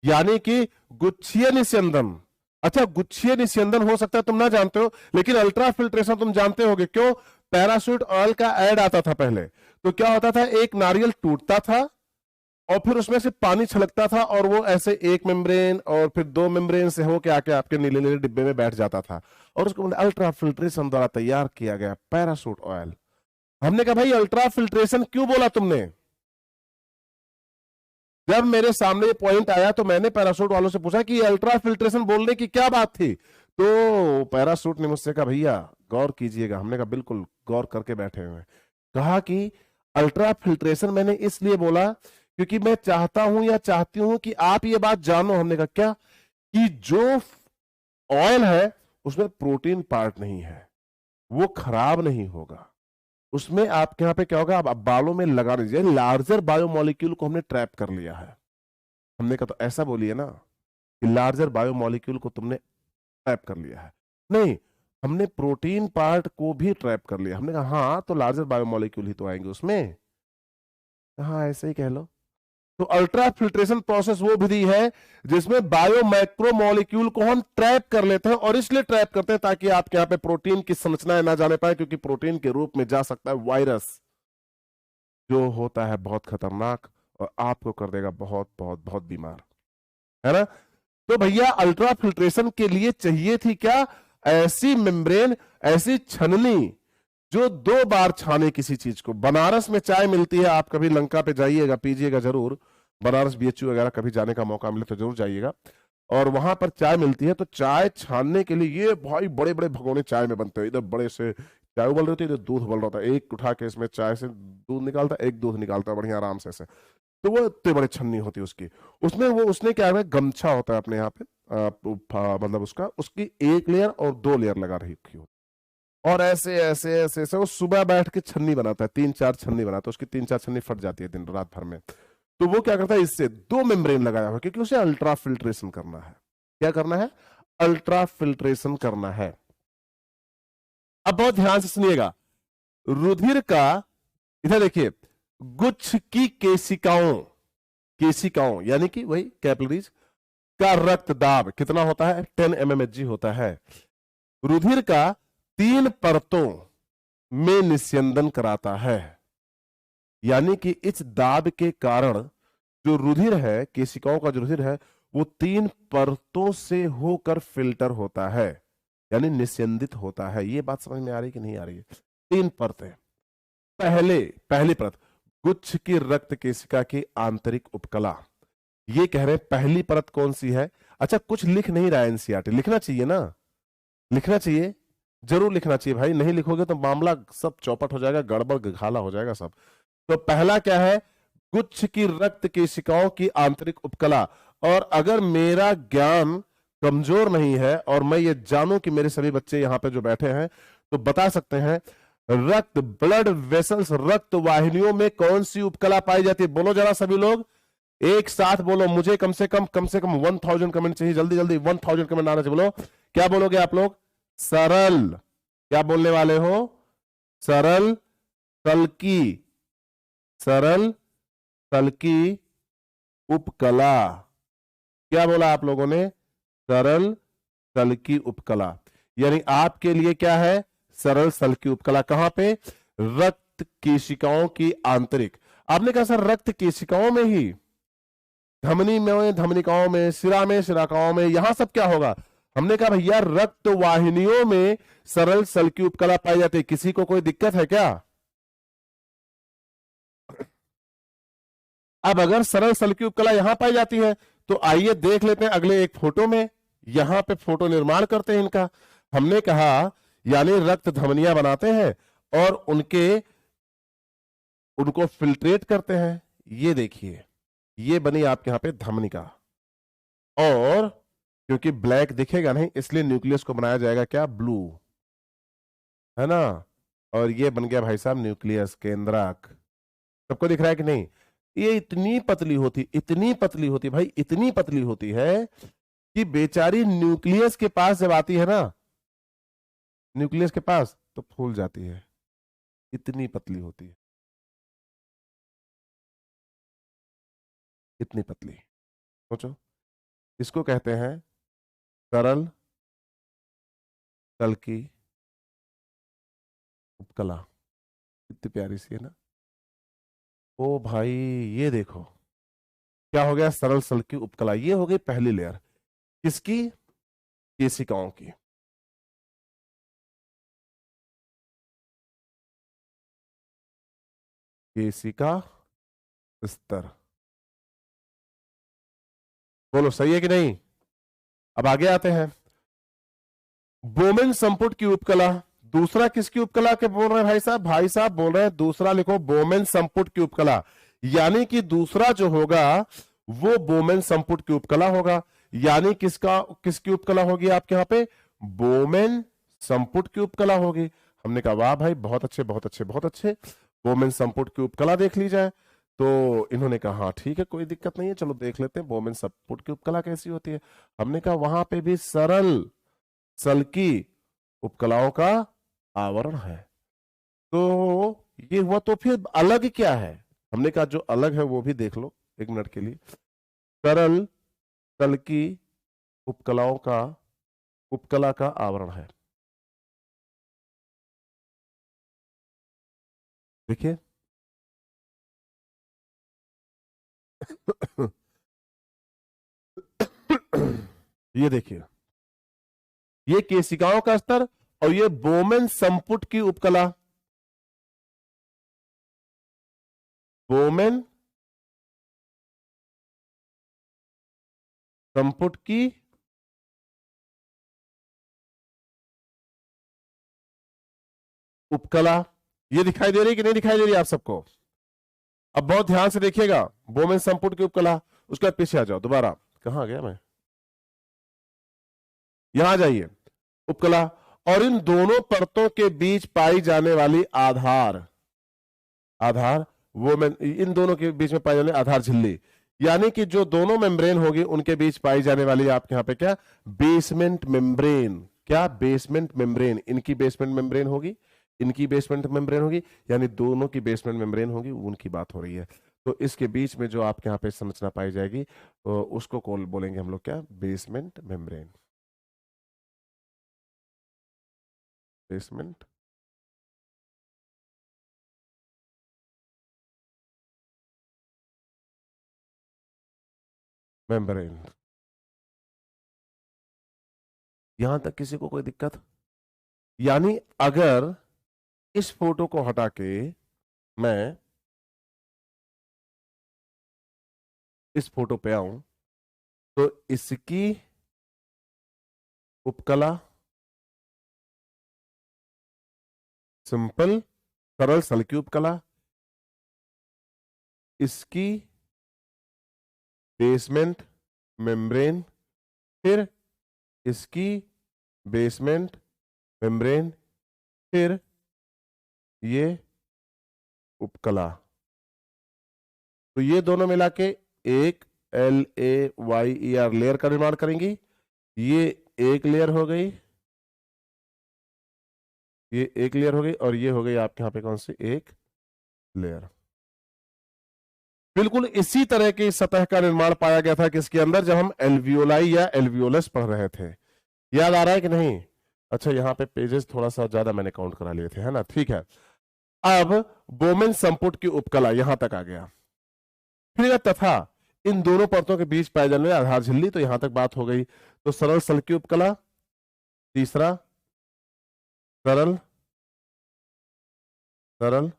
[SPEAKER 1] यानी कि गुच्छीय निस्यंदन। अच्छा, गुच्छीय निस्यंदन हो सकता है तुम ना जानते हो, लेकिन अल्ट्रा फिल्ट्रेशन तुम जानते होगे। क्यों? पैराशूट ऑयल का ऐड आता था पहले, तो क्या होता था, एक नारियल टूटता था और फिर उसमें से पानी छलकता था, और वो ऐसे एक मेम्ब्रेन और फिर 2 मेम्ब्रेन से होके आके आपके नीले नीले डिब्बे में बैठ जाता था, और उसको अल्ट्रा फिल्ट्रेशन द्वारा तैयार किया गया पैराशूट ऑयल। हमने कहा भाई अल्ट्रा फिल्ट्रेशन क्यों बोला तुमने? जब मेरे सामने ये पॉइंट आया तो मैंने पैराशूट वालों से पूछा कि अल्ट्रा फिल्ट्रेशन बोलने की क्या बात थी, तो पैराशूट ने मुझसे कहा भैया गौर कीजिएगा। हमने कहा बिल्कुल गौर करके बैठे हुए हैं। कहा कि अल्ट्रा फिल्ट्रेशन मैंने इसलिए बोला क्योंकि मैं चाहता हूं या चाहती हूं कि आप ये बात जानो। हमने कहा क्या? कि जो ऑयल है उसमें प्रोटीन पार्ट नहीं है, वो खराब नहीं होगा, उसमें आपके यहाँ पे क्या होगा, आप बालों में लगा दीजिए, लार्जर बायोमोलिक्यूल को हमने ट्रैप कर लिया है। हमने कहा तो ऐसा बोलिए ना कि लार्जर बायोमोलिक्यूल को तुमने ट्रैप कर लिया है। नहीं, हमने प्रोटीन पार्ट को भी ट्रैप कर लिया। हमने कहा हाँ, तो लार्जर बायोमोलिक्यूल ही तो आएंगे उसमें। हाँ ऐसे ही कह लो। तो अल्ट्रा फिल्ट्रेशन प्रोसेस वो विधि है जिसमें बायो मैक्रो मॉलिक्यूल को हम ट्रैप कर लेते हैं, और इसलिए ट्रैप करते हैं ताकि आपके यहाँ पे प्रोटीन की संरचनाएं ना जाने पाए, क्योंकि प्रोटीन के रूप में जा सकता है वायरस, जो होता है बहुत खतरनाक और आपको कर देगा बहुत बहुत बहुत बीमार, है ना? तो भैया अल्ट्रा फिल्ट्रेशन के लिए चाहिए थी क्या? ऐसी मेम्ब्रेन, ऐसी छननी जो 2 बार छाने किसी चीज को। बनारस में चाय मिलती है, आप कभी लंका पे जाइएगा, पीजिएगा जरूर। बनारस बीएचयू वगैरह कभी जाने का मौका मिले तो जरूर जाइएगा, और वहां पर चाय मिलती है। तो चाय छानने के लिए ये भाई बड़े बड़े भगोने चाय में बनते हैं, इधर बड़े से चाय उबल रही होती है, इधर दूध उबल रहा होता है, एक उठा के इसमें चाय से दूध निकालता है, एक दूध निकालता है बढ़िया आराम से। तो वो इतने बड़े छन्नी होती है उसकी, उसमें वो उसने क्या है, गमछा होता है अपने यहाँ पे, मतलब उसकी 1 लेयर और 2 लेयर लगा रखी होती, और ऐसे ऐसे ऐसे ऐसे वो सुबह बैठ के छन्नी बनाता है, 3-4 छन्नी बनाता है, उसकी 3-4 छन्नी फट जाती है दिन रात भर में। तो वो क्या करता है, इससे 2 मेम्ब्रेन लगाया हुआ, क्योंकि उसे अल्ट्रा फिल्ट्रेशन करना है। क्या करना है? अल्ट्रा फिल्ट्रेशन करना है। अब बहुत ध्यान से सुनिएगा, रुधिर का, इधर देखिए, गुच्छ की केशिकाओं यानी कि वही कैपिलरीज का रक्त दाब कितना होता है? 10 mmHg होता है। रुधिर का 3 परतों में निस्यंदन कराता है, यानी कि इस दाब के कारण जो रुधिर है, केशिकाओं का जो रुधिर है, वो 3 परतों से होकर फिल्टर होता है, यानी निस्यंदित होता है। ये बात समझ में आ रही कि नहीं आ रही है? 3 परतें। पहली परत गुच्छ की रक्त केशिका की आंतरिक उपकला। ये कह रहे हैं पहली परत कौन सी है? अच्छा, कुछ लिख नहीं रहा है एनसीईआरटी, लिखना चाहिए ना, लिखना चाहिए। जरूर लिखना चाहिए भाई, नहीं लिखोगे तो मामला सब चौपट हो जाएगा, गड़बड़ घाला हो जाएगा सब। तो पहला क्या है, गुच्छ की रक्त केशिकाओं की आंतरिक उपकला। और अगर मेरा ज्ञान कमजोर नहीं है और मैं ये जानूं कि मेरे सभी बच्चे यहां पे जो बैठे हैं तो बता सकते हैं, रक्त ब्लड वेसल्स, रक्त वाहिनियों में कौन सी उपकला पाई जाती है? बोलो जरा सभी लोग एक साथ बोलो, मुझे कम से कम 1000 कमेंट चाहिए, जल्दी जल्दी 1000 कमेंट आना चाहिए। बोलो क्या बोलोगे आप लोग? सरल, क्या बोलने वाले हो? सरल तल्की, सरल तल्की उपकला। क्या बोला आप लोगों ने? सरल तल्की उपकला। यानी आपके लिए क्या है? सरल तल्की उपकला। कहां पे? रक्त केशिकाओं की आंतरिक। आपने कहा सर रक्त केशिकाओं में ही, धमनी में धमनिकाओं में, सिरा में सिराकाओं में, यहां सब क्या होगा? हमने कहा भैया रक्त वाहिनियों में सरल तल्की उपकला पाई जाती है। किसी को कोई दिक्कत है क्या? अब अगर सरल तल्की उपकला यहां पाई जाती है तो आइए देख लेते हैं अगले एक फोटो में। यहां पे फोटो निर्माण करते हैं इनका। हमने कहा यानी रक्त धमनियां बनाते हैं और उनको फिल्ट्रेट करते हैं। ये देखिए, ये बनी आपके यहां पे धमनिका, और क्योंकि ब्लैक दिखेगा नहीं इसलिए न्यूक्लियस को बनाया जाएगा क्या? ब्लू, है ना? और ये बन गया भाई साहब न्यूक्लियस, केंद्रक। सबको दिख रहा है कि नहीं? ये इतनी पतली होती, इतनी पतली होती भाई, इतनी पतली होती है कि बेचारी न्यूक्लियस के पास जब आती है ना, न्यूक्लियस के पास, तो फूल जाती है। इतनी पतली होती है, इतनी पतली। सोचो, इसको कहते हैं सरल तल की उपकला। कितनी प्यारी सी है ना? ओ भाई, ये देखो क्या हो गया, सरल सल की उपकला। ये हो गई पहली लेयर, किसकी? केशिकाओं की। केशिका स्तर। बोलो सही है कि नहीं? अब आगे आते हैं, बोमेन संपुट की उपकला। दूसरा किसकी उपकला के बोल रहे हैं भाई साहब? भाई साहब बोल रहे हैं दूसरा लिखो, बोमेन संपुट की उपकला। यानी कि दूसरा जो होगा वो बोमेन संपुट की उपकला होगा। यानी किसकी उपकला होगी आपके यहां पे? बोमेन संपुट की उपकला होगी। हमने कहा वाह भाई, बहुत अच्छे बहुत अच्छे बहुत अच्छे, बोमेन संपुट की उपकला देख ली जाए। तो इन्होंने कहा हाँ ठीक है, कोई दिक्कत नहीं है, चलो देख लेते हैं बोमेन संपुट की उपकला कैसी होती है। हमने कहा वहां पे भी सरल सल्की उपकलाओं का आवरण है। तो ये हुआ, तो फिर अलग क्या है? हमने कहा जो अलग है वो भी देख लो एक मिनट के लिए। सरल सल्की उपकलाओं का, उपकला का आवरण है। देखिए ये देखिए, ये केशिकाओं का स्तर और ये बोमेन संपुट की उपकला। बोमेन संपुट की उपकला। ये दिखाई दे रही कि नहीं दिखाई दे रही आप सबको? अब बहुत ध्यान से देखिएगा, बोमेन संपुट की उपकला। उसके बाद पीछे आ जाओ दोबारा, कहां आ गया मैं? यहां जाइए, उपकला। और इन दोनों परतों के बीच पाई जाने वाली आधार, आधार वो में इन दोनों के बीच में पाई जाने वाली आधार झिल्ली। यानी कि जो दोनों मेम्ब्रेन होगी उनके बीच पाई जाने वाली आपके यहां पे क्या? Basement membrane. क्या? Basement membrane. इनकी बेसमेंट मेम्ब्रेन होगी, इनकी बेसमेंट मेम्ब्रेन होगी, यानी दोनों की बेसमेंट मेम्ब्रेन होगी, उनकी बात हो रही है। तो इसके बीच में जो आपके यहाँ पे संरचना पाई जाएगी उसको कॉल बोलेंगे हम लोग क्या? Basement membrane. Basement membrane. यहां तक किसी को कोई दिक्कत? यानी अगर इस फोटो को हटा के मैं इस फोटो पे आऊं तो इसकी उपकला सिंपल सरल सल्की उपकला, इसकी बेसमेंट मेम्ब्रेन, फिर इसकी बेसमेंट मेम्ब्रेन, फिर ये उपकला। तो ये दोनों मिला के एक LAYER लेयर का निर्माण करेंगी। ये एक लेयर हो गई, ये एक लेयर हो गई, और ये हो गई आपके यहां पे कौन सी एक लेयर। बिल्कुल इसी तरह की सतह का निर्माण पाया गया था किसके अंदर, जब हम एल्वियोलाई या एल्वियोलस पढ़ रहे थे। याद आ रहा है कि नहीं? अच्छा, यहां पे पेजेस थोड़ा सा ज्यादा मैंने काउंट करा लिए थे, है ना? ठीक है। अब बोमेन संपुट की उपकला यहां तक आ गया। फिर तथा इन दोनों परतों के बीच पाए जाने वाली आधार झिल्ली, तो यहां तक बात हो गई। तो सरल सल्की उपकला, तीसरा सरल सरल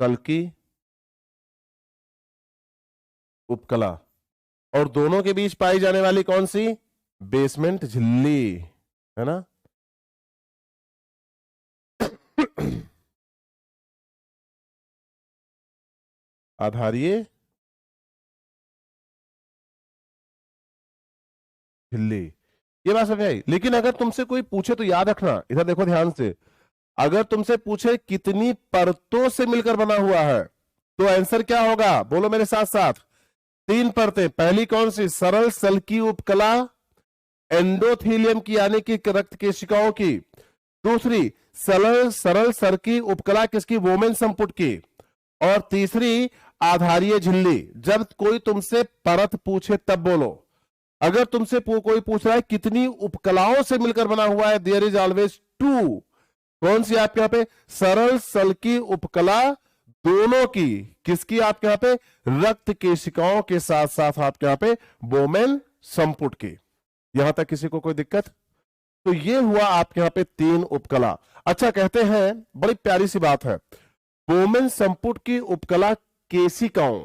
[SPEAKER 1] सल्की उपकला, और दोनों के बीच पाई जाने वाली कौन सी, बेसमेंट झिल्ली, है ना? आधारीय झिल्ली। ये बात समझ आई। लेकिन अगर तुमसे कोई पूछे तो याद रखना, इधर देखो ध्यान से, अगर तुमसे पूछे कितनी परतों से मिलकर बना हुआ है, तो आंसर क्या होगा, बोलो मेरे साथ साथ। 3 परतें। पहली कौन सी, सरल सल्की उपकला एंडोथीलियम की, यानी कि रक्त केशिकाओं की। दूसरी सरल सरल सल्की उपकला किसकी, वोमेन संपुट की। और तीसरी आधारीय झिल्ली। जब कोई तुमसे परत पूछे तब बोलो। अगर तुमसे कोई पूछ रहा है कितनी उपकलाओं से मिलकर बना हुआ है, देयर इज ऑलवेज 2। कौन सी आपके यहां पे, सरल सल्की उपकला दोनों की, किसकी आपके यहां पे, रक्त केशिकाओं के साथ साथ आपके यहां पे बोमेन संपुट की। यहां तक किसी को कोई दिक्कत? तो ये हुआ आपके यहां पे 3 उपकला। अच्छा, कहते हैं बड़ी प्यारी सी बात है, बोमेन संपुट की उपकला केशिकाओं,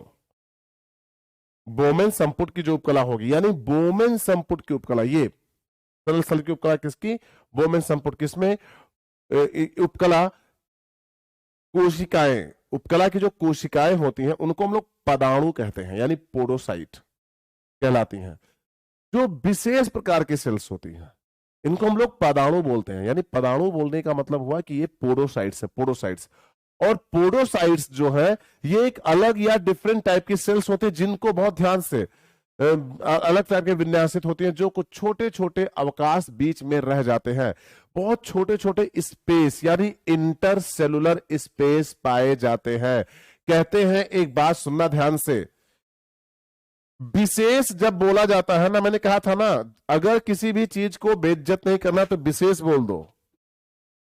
[SPEAKER 1] बोमेन संपुट की जो उपकला होगी, यानी बोमेन संपुट की उपकला, ये सरल सल्की उपकला किसकी, बोमेन संपुट किसमें, उपकला कोशिकाएं, उपकला की जो कोशिकाएं होती हैं उनको हम लोग पदाणु कहते हैं, यानी पोडोसाइट कहलाती हैं। जो विशेष प्रकार की सेल्स होती हैं इनको हम लोग पदाणु बोलते हैं। यानी पदाणु बोलने का मतलब हुआ कि ये पोडोसाइट्स है, पोडोसाइट्स। और पोडोसाइट्स जो है ये एक अलग या डिफरेंट टाइप की सेल्स होते हैं, जिनको बहुत ध्यान से अलग टाइप के विन्यासित होती हैं, जो कुछ छोटे छोटे अवकाश बीच में रह जाते हैं। बहुत छोटे छोटे स्पेस यानी इंटरसेलुलर स्पेस पाए जाते हैं। कहते हैं, एक बात सुनना ध्यान से, विशेष जब बोला जाता है ना, मैंने कहा था ना, अगर किसी भी चीज को बेइज्जत नहीं करना तो विशेष बोल दो,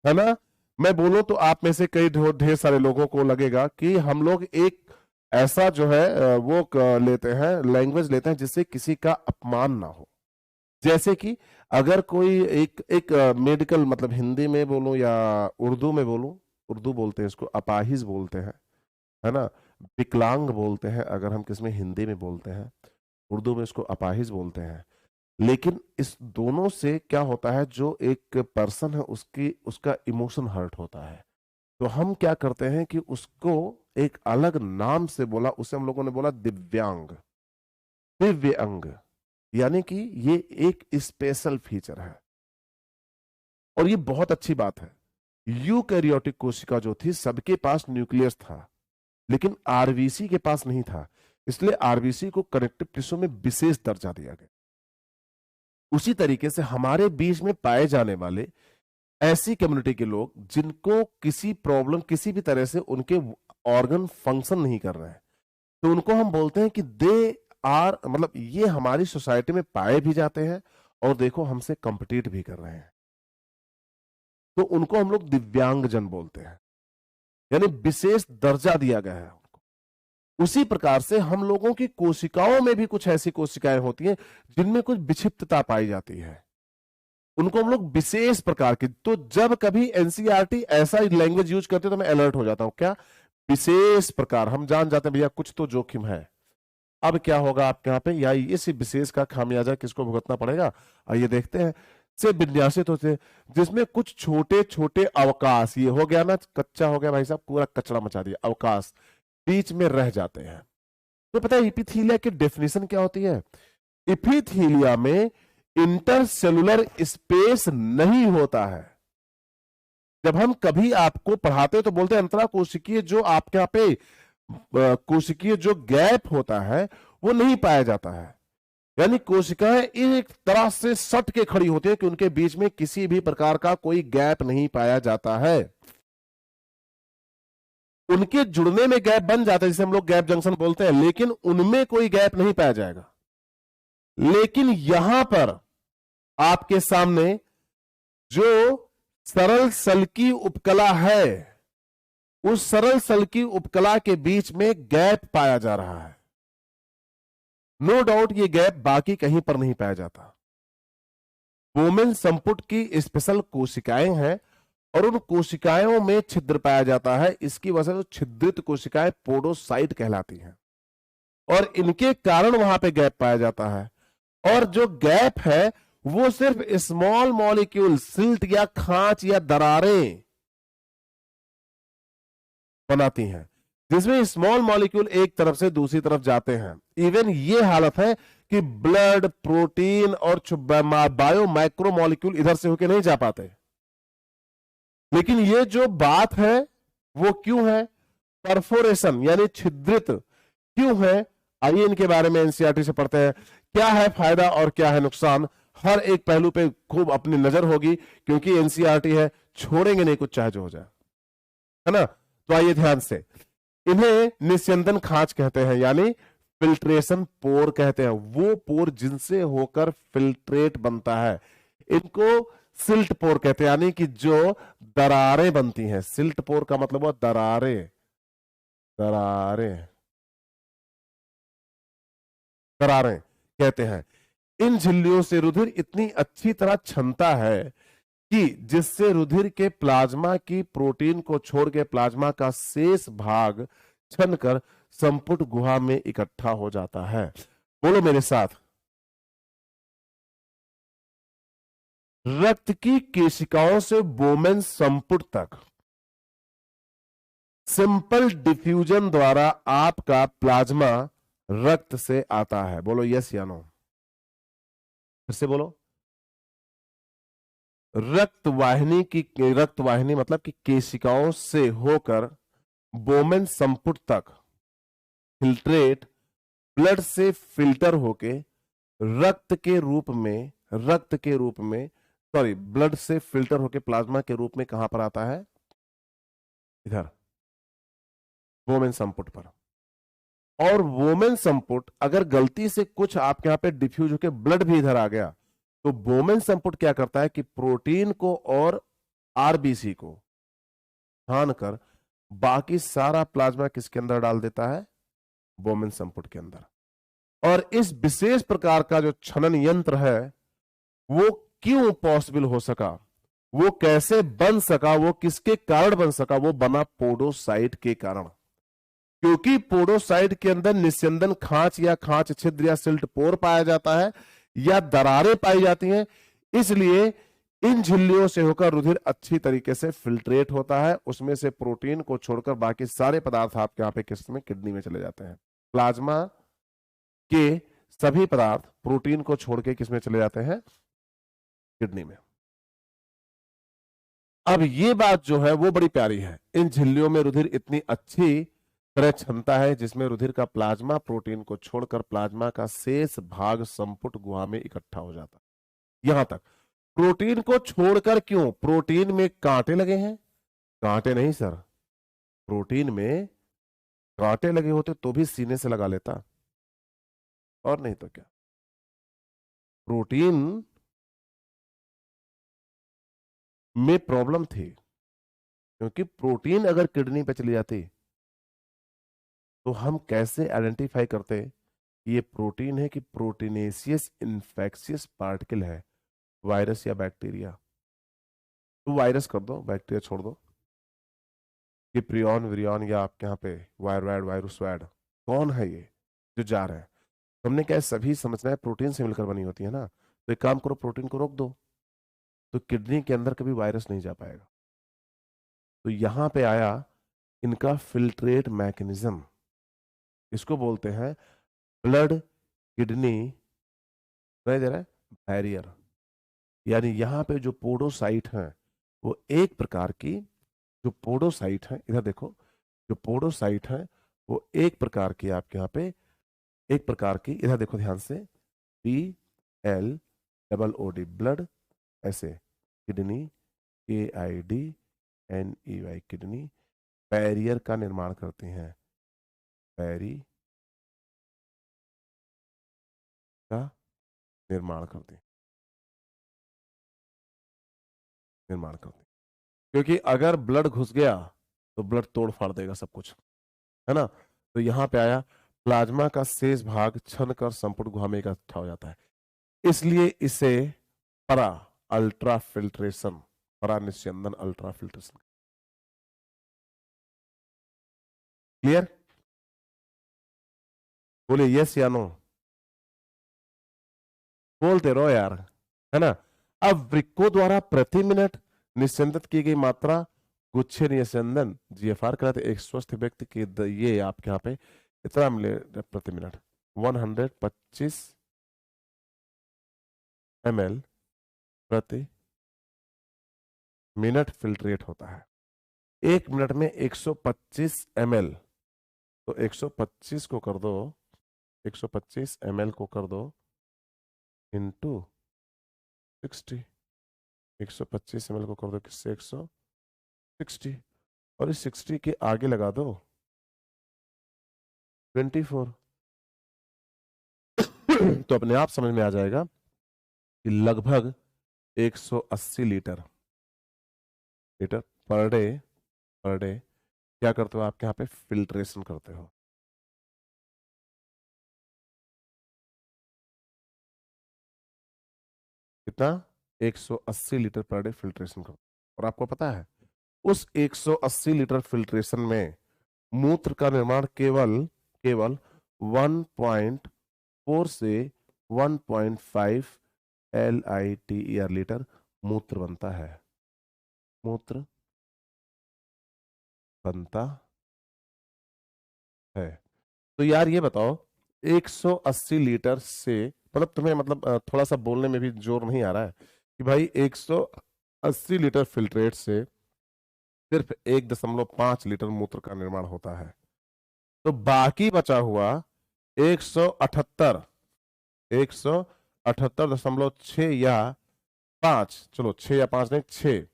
[SPEAKER 1] है ना? मैं बोलूं तो आप में से कई ढेर सारे लोगों को लगेगा कि हम लोग एक ऐसा जो है वो लेते हैं, लैंग्वेज लेते हैं जिससे किसी का अपमान ना हो। जैसे कि अगर कोई एक मेडिकल, मतलब हिंदी में बोलूं या उर्दू में बोलूं, उर्दू बोलते हैं इसको अपाहिज बोलते हैं, है ना? विकलांग बोलते हैं अगर हम किसमें, हिंदी में बोलते हैं, उर्दू में इसको अपाहिज बोलते हैं। लेकिन इस दोनों से क्या होता है, जो एक पर्सन है उसका इमोशन हर्ट होता है, तो हम क्या करते हैं कि उसको एक अलग नाम से बोला, उसे हम लोगों ने बोला दिव्यांग, दिव्य अंग, यानी कि ये एक स्पेशल फीचर है। और ये बहुत अच्छी बात है। यूकैरियोटिक कोशिका जो थी सबके पास न्यूक्लियस था, लेकिन आरबीसी के पास नहीं था, इसलिए आरबीसी को कनेक्टिव टिश्यू में विशेष दर्जा दिया गया। उसी तरीके से हमारे बीच में पाए जाने वाले ऐसी कम्युनिटी के लोग जिनको किसी प्रॉब्लम, किसी भी तरह से उनके ऑर्गन फंक्शन नहीं कर रहे हैं, तो उनको हम बोलते हैं कि दे आर, मतलब ये हमारी सोसाइटी में पाए भी जाते हैं और देखो हमसे कंपीट भी कर रहे हैं, तो उनको हम लोग दिव्यांगजन बोलते हैं, यानी विशेष दर्जा दिया गया है उनको। उसी प्रकार से हम लोगों की कोशिकाओं में भी कुछ ऐसी कोशिकाएं होती हैं जिनमें कुछ विक्षिप्तता पाई जाती है, उनको हम लोग विशेष प्रकार की। तो जब कभी एनसीईआरटी ऐसा लैंग्वेज यूज करते तो मैं अलर्ट हो जाता हूं, क्या विशेष प्रकार, हम जान जाते हैं भैया कुछ तो जोखिम है। अब क्या होगा आपके यहाँ पे, या इस विशेष का खामियाजा किसको भुगतना पड़ेगा, आइए देखते हैं। से विन्यासित होते हैं, जिसमें कुछ छोटे छोटे अवकाश, ये हो गया ना, कच्चा हो गया भाई साहब, पूरा कचरा मचा दिया, अवकाश बीच में रह जाते हैं। तो पता है इपिथीलिया की डेफिनेशन क्या होती है? इपिथीलिया में इंटरसेलुलर स्पेस नहीं होता है। जब हम कभी आपको पढ़ाते हैं तो बोलते हैं अंतरा कोशिकीय, जो आपके यहाँ पे कोशिकीय जो गैप होता है वो नहीं पाया जाता है। यानी कोशिकाएं एक तरह से सट के खड़ी होती है कि उनके बीच में किसी भी प्रकार का कोई गैप नहीं पाया जाता है। उनके जुड़ने में गैप बन जाता है, जिसे हम लोग गैप जंक्शन बोलते हैं, लेकिन उनमें कोई गैप नहीं पाया जाएगा। लेकिन यहां पर आपके सामने जो सरल सल्की उपकला है, उस सरल सल्की उपकला के बीच में गैप पाया जा रहा है। नो डाउट ये गैप बाकी कहीं पर नहीं पाया जाता। बोमेन संपुट की स्पेशल कोशिकाएं हैं और उन कोशिकाओं में छिद्र पाया जाता है। इसकी वजह से छिद्रित कोशिकाएं पोडोसाइट कहलाती हैं और इनके कारण वहां पे गैप पाया जाता है। और जो गैप है वो सिर्फ स्मॉल मॉलिक्यूल, सिल्ट या खांच या दरारें बनाती हैं, जिसमें स्मॉल मॉलिक्यूल एक तरफ से दूसरी तरफ जाते हैं। इवन ये हालत है कि ब्लड, प्रोटीन और बायो माइक्रो मॉलिक्यूल इधर से होके नहीं जा पाते। लेकिन ये जो बात है वो क्यों है? परफोरेशन यानी छिद्रित क्यों है? आइए इनके बारे में एनसीईआरटी से पढ़ते हैं। क्या है फायदा और क्या है नुकसान, हर एक पहलू पे खूब अपनी नजर होगी, क्योंकि एनसीईआरटी है, छोड़ेंगे नहीं कुछ चाहे जो हो जाए, है ना। तो आइए ध्यान से, इन्हें निस्यंदन खांच कहते हैं, यानी फिल्ट्रेशन पोर कहते हैं। वो पोर जिनसे होकर फिल्ट्रेट बनता है, इनको सिल्ट पोर कहते हैं, यानी कि जो दरारें बनती हैं। सिल्ट पोर का मतलब वो दरारें, दरारें, दरारें कहते हैं। इन झिल्लियों से रुधिर इतनी अच्छी तरह छनता है कि जिससे रुधिर के प्लाज्मा की प्रोटीन को छोड़ के प्लाज्मा का शेष भाग छनकर संपुट गुहा में इकट्ठा हो जाता है। बोलो मेरे साथ, रक्त की केशिकाओं से बोमेन संपुट तक सिंपल डिफ्यूजन द्वारा आपका प्लाज्मा रक्त से आता है। बोलो यस या नो, फिर से बोलो। रक्त वाहिनी मतलब कि केशिकाओं से होकर बोमेन संपुट तक फिल्ट्रेट ब्लड से फिल्टर होके रक्त के रूप में ब्लड से फिल्टर होके प्लाज्मा के रूप में कहां पर आता है? इधर वोमेन संपुट पर। और वोमेन संपुट अगर गलती से कुछ आपके यहां पे डिफ्यूज होके ब्लड भी इधर आ गया, तो वोमेन संपुट क्या करता है कि प्रोटीन को और आरबीसी को छान कर बाकी सारा प्लाज्मा किसके अंदर डाल देता है? वोमेन संपुट के अंदर। और इस विशेष प्रकार का जो छनन यंत्र है वो क्यों पॉसिबल हो सका, वो कैसे बन सका, वो किसके कारण बन सका? वो बना पोडोसाइट के कारण। क्योंकि पोडोसाइट के अंदर निस्यंदन खांच या खांच छिद्र या सिल्ट पोर पाया जाता है या दरारें पाई जाती हैं, इसलिए इन झिल्लियों से होकर रुधिर अच्छी तरीके से फिल्ट्रेट होता है। उसमें से प्रोटीन को छोड़कर बाकी सारे पदार्थ आपके यहाँ पे किस में? किडनी में चले जाते हैं। प्लाज्मा के सभी पदार्थ प्रोटीन को छोड़ के किस में चले जाते हैं? किडनी में। अब ये बात जो है वो बड़ी प्यारी है। इन झिल्लियों में रुधिर इतनी अच्छी तरह क्षमता है जिसमें रुधिर का प्लाज्मा प्रोटीन को छोड़कर प्लाज्मा का शेष भाग संपुट गुहा में इकट्ठा हो जाता है। यहां तक प्रोटीन को छोड़कर क्यों? प्रोटीन में कांटे लगे हैं? कांटे नहीं सर, प्रोटीन में कांटे लगे होते तो भी सीने से लगा लेता, और नहीं तो क्या। प्रोटीन में प्रॉब्लम थी, क्योंकि प्रोटीन अगर किडनी पे चली जाती तो हम कैसे आइडेंटिफाई करते कि ये प्रोटीन है कि प्रोटीनेशियस इन्फेक्शियस पार्टिकल है, वायरस या बैक्टीरिया? तो वायरस कर दो, बैक्टीरिया छोड़ दो। कि प्रियन विरियन या आपके यहाँ पे वायरवैड वायरसवैड, कौन है ये जो जा रहे हैं? हमने क्या सभी समझना है प्रोटीन से मिलकर बनी होती है ना, तो एक काम करो, प्रोटीन को रोक दो। तो किडनी के अंदर कभी वायरस नहीं जा पाएगा। तो यहां पे आया इनका फिल्ट्रेट मैकेनिज्म, इसको बोलते हैं ब्लड किडनी नहीं दे रहा है बैरियर। यानी यहाँ पे जो पोडोसाइट हैं वो एक प्रकार की, जो पोडोसाइट है इधर देखो, जो पोडोसाइट है वो एक प्रकार की, आपके यहाँ पे एक प्रकार की, इधर देखो ध्यान से, BLOOD ब्लड, ऐसे किडनी KIDNEY किडनी बैरियर का निर्माण करती हैं, बैरी का निर्माण करती हैं, निर्माण करती हैं। क्योंकि अगर ब्लड घुस गया तो ब्लड तोड़ फाड़ देगा सब कुछ, है ना। तो यहाँ पे आया प्लाज्मा का शेष भाग छन कर संपूर्ण गुहा में इकट्ठा हो जाता है, इसलिए इसे परा अल्ट्रा फिल्ट्रेशन, परा निस्यंदन अल्ट्रा फिल्ट्रेशन। क्लियर? बोले यस या नो, बोलते रहो यार, है ना। अब वृक्कों द्वारा प्रति मिनट निस्यंदित की गई मात्रा गुच्छे निस्यंदन GFR कहलाते। एक स्वस्थ व्यक्ति की ये आपके यहाँ पे इतना मिले प्रति मिनट 125 ml प्रति मिनट फिल्ट्रेट होता है। एक मिनट में 125 ml, तो 125 को कर दो, 125 ml को कर दो इंटू 60, 125 ml को कर दो किससे 160, और इस 60 के आगे लगा दो 24। तो अपने आप समझ में आ जाएगा कि लगभग 180 लीटर पर डे क्या करते हो आप यहाँ पे फिल्ट्रेशन करते हो। कितना? 180 लीटर पर डे फिल्ट्रेशन करते हो। और आपको पता है उस 180 लीटर फिल्ट्रेशन में मूत्र का निर्माण केवल केवल 1.4 से 1.5 LITER लीटर मूत्र बनता है, मूत्र बनता है। तो यार ये बताओ 180 लीटर से, मतलब तुम्हें मतलब थोड़ा सा बोलने में भी जोर नहीं आ रहा है कि भाई 180 लीटर फिल्ट्रेट से सिर्फ 1.5 लीटर मूत्र का निर्माण होता है। तो बाकी बचा हुआ 178 178.6 या 5, चलो 6 या 5 नहीं 6,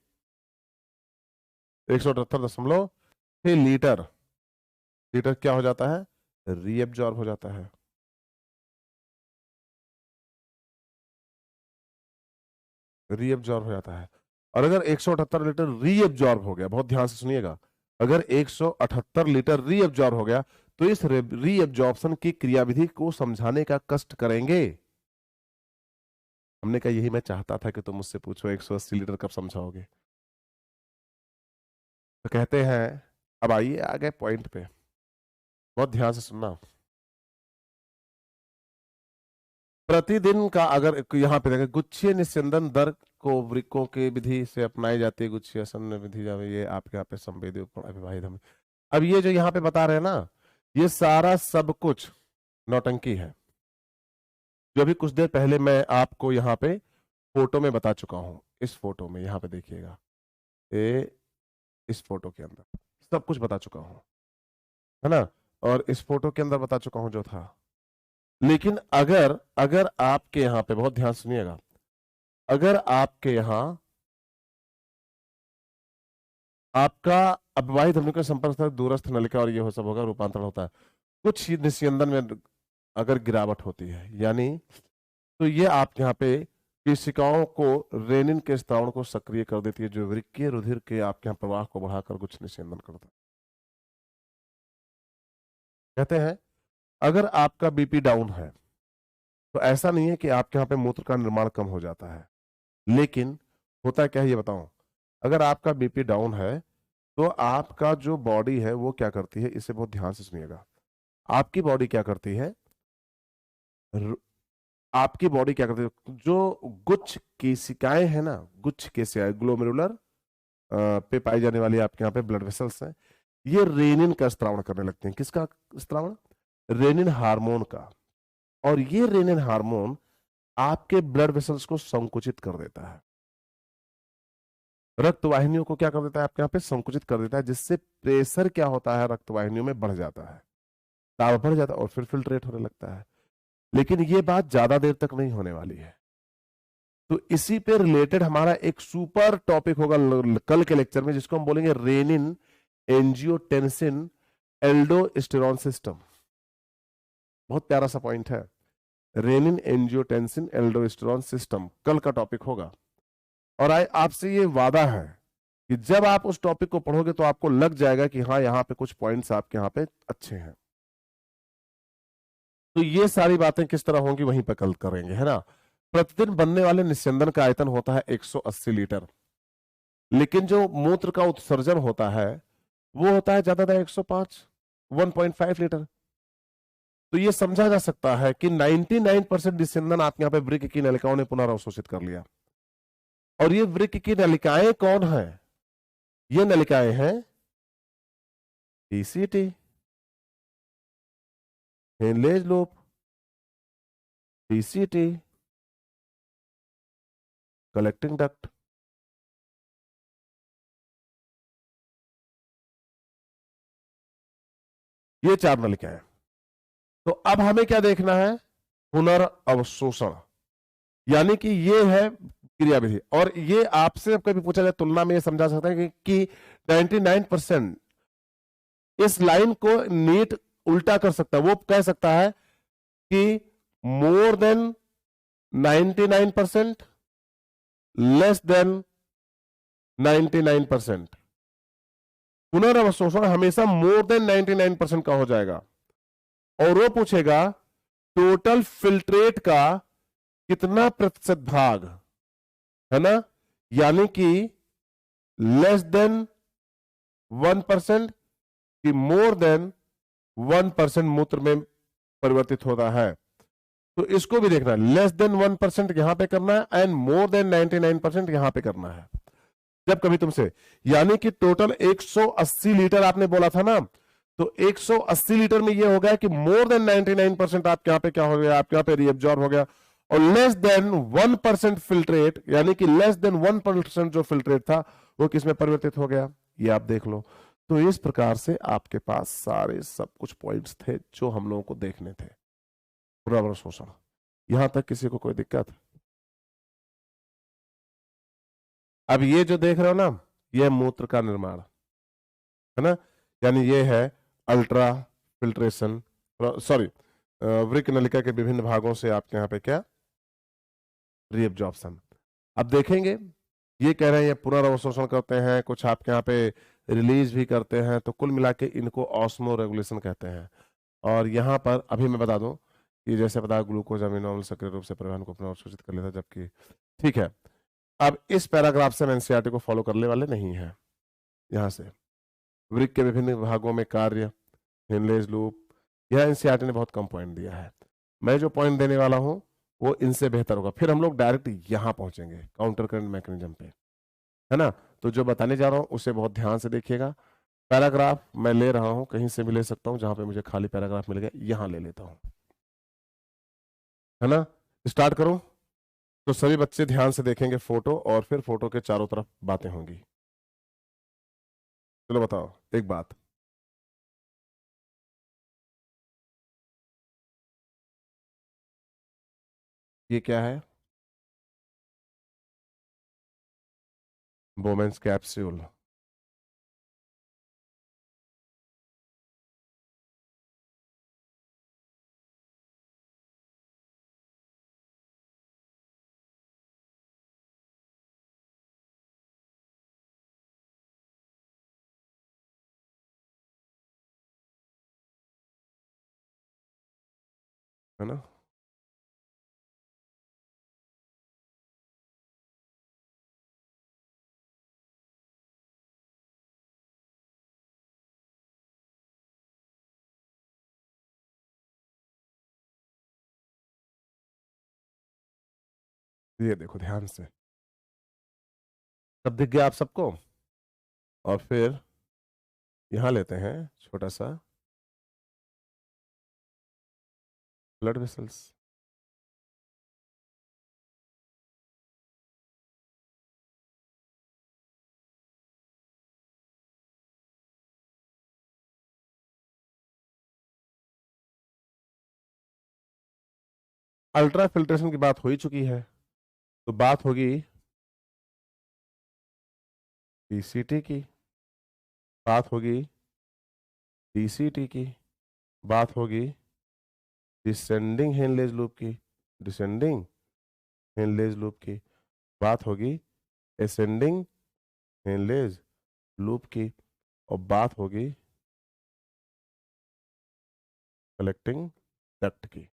[SPEAKER 1] 178.6 लीटर लीटर क्या हो जाता है? रीअब्जॉर्ब हो जाता है। रीअब्जॉर्ब हो जाता है। और अगर 178 लीटर रीअब्जॉर्ब हो गया, बहुत ध्यान से सुनिएगा, अगर 178 लीटर रीअब्जॉर्ब हो गया तो इस रीअब्जॉर्प्शन की क्रियाविधि को समझाने का कष्ट करेंगे। हमने कहा यही मैं चाहता था कि तुम मुझसे पूछो 180 लीटर कब समझाओगे। तो कहते हैं, अब आइए आ गए पॉइंट पे, बहुत ध्यान से सुनना। प्रतिदिन का अगर यहाँ पे देखें, गुच्छीय निस्यंदन दर को वृक्कों के विधि से अपनाई जाती है, गुच्छीय विधि, जब ये आपके यहाँ पे संवेदी अविवाहित हम, अब ये जो यहाँ पे बता रहे हैं ना, ये सारा सब कुछ नौटंकी है, जो भी कुछ देर पहले मैं आपको यहाँ पे फोटो में बता चुका हूं। इस फोटो में यहाँ पे देखिएगा, इस फोटो के अंदर सब कुछ बता चुका हूं, है ना। और इस फोटो के अंदर बता चुका हूं जो था। लेकिन अगर अगर आपके यहाँ पे, बहुत ध्यान सुनिएगा, अगर आपके यहाँ आपका अविवाहित धमनी के संपर्क से दूरस्थ नलिका और ये हो सब होगा, रूपांतरण होता है, कुछ निस्यंदन में अगर गिरावट होती है, यानी तो ये आपके यहाँ पे कोशिकाओं को रेनिन के स्त्रावण को सक्रिय कर देती है, जो वृक्कीय रुधिर के आपके यहाँ प्रवाह को बढ़ाकर कुछ निस्यंदन करता है। कहते हैं अगर आपका बीपी डाउन है तो ऐसा नहीं है कि आपके यहाँ पे मूत्र का निर्माण कम हो जाता है, लेकिन होता क्या है ये बताऊं। अगर आपका बीपी डाउन है तो आपका जो बॉडी है वो क्या करती है, इसे बहुत ध्यान से सुनिएगा। आपकी बॉडी क्या करती है, आपकी बॉडी क्या करती है, जो गुच्छ केशिकाएं है ना, गुच्छ केशिकाएं ग्लोमेरुलर पे पाई जाने वाली आपके यहाँ पे ब्लड वेसल्स हैं, ये रेनिन का स्त्रावण करने लगते हैं। किसका स्त्रावण? रेनिन हार्मोन का। और ये रेनिन हार्मोन आपके ब्लड वेसल्स को संकुचित कर देता है, रक्त वाहिनियों को क्या कर देता है, आपके यहाँ पे संकुचित कर देता है, जिससे प्रेशर क्या होता है रक्त वाहिनियों में बढ़ जाता है, दाब बढ़ जाता है और फिर फिल्ट्रेट होने लगता है। लेकिन ये बात ज्यादा देर तक नहीं होने वाली है। तो इसी पे रिलेटेड हमारा एक सुपर टॉपिक होगा कल के लेक्चर में, जिसको हम बोलेंगे रेनिन एंजियोटेंसिन एल्डोस्टेरॉन सिस्टम। बहुत प्यारा सा पॉइंट है, रेनिन एंजियोटेंसिन एल्डोस्टेरॉन सिस्टम कल का टॉपिक होगा। और आपसे ये वादा है कि जब आप उस टॉपिक को पढ़ोगे तो आपको लग जाएगा कि हाँ, यहाँ पे कुछ पॉइंट्स आपके यहाँ पे अच्छे हैं। तो ये सारी बातें किस तरह होंगी वहीं पर कल करेंगे, है ना। प्रतिदिन बनने वाले निस्यंदन का आयतन होता है 180 लीटर, लेकिन जो मूत्र का उत्सर्जन होता है वो होता है ज्यादा 105 1.5 लीटर। तो ये समझा जा सकता है कि 99% निस्यंदन आप यहाँ पे वृक्क की नलिकाओं ने पुनर्अवशोषित कर लिया। और ये वृक्क की नलिकाएं कौन है? ये नलिकाएं हैं TCT, Henle's loop, TCT, collecting duct. ये 4 नलिकाएं। तो अब हमें क्या देखना है? पुनर्अवशोषण, यानी कि ये है क्रियाविधि। और ये आपसे कभी पूछा जाए तुलना में ये समझा सकता है कि 99% इस लाइन को नीट उल्टा कर सकता है। वो कह सकता है कि मोर देन 99%, लेस देन 99%। पुनर्अवशोषण हमेशा मोर देन 99% का हो जाएगा। और वो पूछेगा टोटल फिल्ट्रेट का कितना प्रतिशत भाग, है ना, यानी कि लेस देन 1% कि मोर देन 1% मूत्र में परिवर्तित होता है। तो इसको भी देखना है, लेस देन 1% यहां पे करना है एंड मोर देन 99% यहां पे करना है। जब कभी तुमसे, यानी कि टोटल 180 लीटर आपने बोला था ना, तो 180 लीटर में ये हो गया कि मोर देन 99% आपके यहाँ पे क्या हो गया, आपके यहाँ पे रीअब्जॉर्ब हो गया। और लेस देन 1% फिल्ट्रेट, यानी कि लेस देन 1% जो फिल्ट्रेट था वो किसमें परिवर्तित हो गया, ये आप देख लो। तो इस प्रकार से आपके पास सारे सब कुछ पॉइंट्स थे जो हम लोगों को देखने थे। पुनर्अवशोषण, यहां तक किसी को कोई दिक्कत? अब ये जो देख रहे हो ना, ये मूत्र का निर्माण, है ना, यानी ये है अल्ट्रा फिल्ट्रेशन, सॉरी, वृक्क नलिका के विभिन्न भागों से आपके यहाँ पे क्या, रीअब्जॉर्प्शन। अब देखेंगे, ये कह रहे हैं ये पुनर्अवशोषण करते हैं, कुछ आपके यहाँ पे रिलीज भी करते हैं, तो कुल मिला के इनको ऑस्मो रेगुलेशन कहते हैं। और यहाँ पर अभी मैं बता दूं कि जैसे बता ग्लूकोज अमीनो अम्ल सक्रिय रूप से परिवहन को पुनर्अवशोषित कर लेता है, जबकि ठीक है। अब इस पैराग्राफ से हम एनसीईआरटी को फॉलो करने वाले नहीं है। यहां से वृक्क के विभिन्न भागों में कार्य, हिनलेज लूप, यह एनसीईआरटी ने बहुत कम पॉइंट दिया है। मैं जो पॉइंट देने वाला हूं वो इनसे बेहतर होगा। फिर हम लोग डायरेक्ट यहां पहुंचेंगे काउंटर करंट मैकेनिज्म पे, है ना। तो जो बताने जा रहा हूं उसे बहुत ध्यान से देखिएगा। पैराग्राफ मैं ले रहा हूं, कहीं से भी ले सकता हूं, जहां पे मुझे खाली पैराग्राफ मिल गया यहां ले लेता हूं, है ना। स्टार्ट करूं? तो सभी बच्चे ध्यान से देखेंगे फोटो, और फिर फोटो के चारों तरफ बातें होंगी। चलो बताओ एक बात, ये क्या है? बोमेंस कैप्सूल। है ना। ये देखो ध्यान से, सब दिख गया आप सबको। और फिर यहां लेते हैं छोटा सा ब्लड वेसल्स। अल्ट्रा फिल्ट्रेशन की बात हो ही चुकी है, तो बात होगी पीसीटी की, बात होगी डीसीटी की, बात होगी डिसेंडिंग हेनलेज लूप की, डिसेंडिंग हेनलेज लूप की, बात होगी एसेंडिंग हेनलेज लूप की, और बात होगी कलेक्टिंग डक्ट की।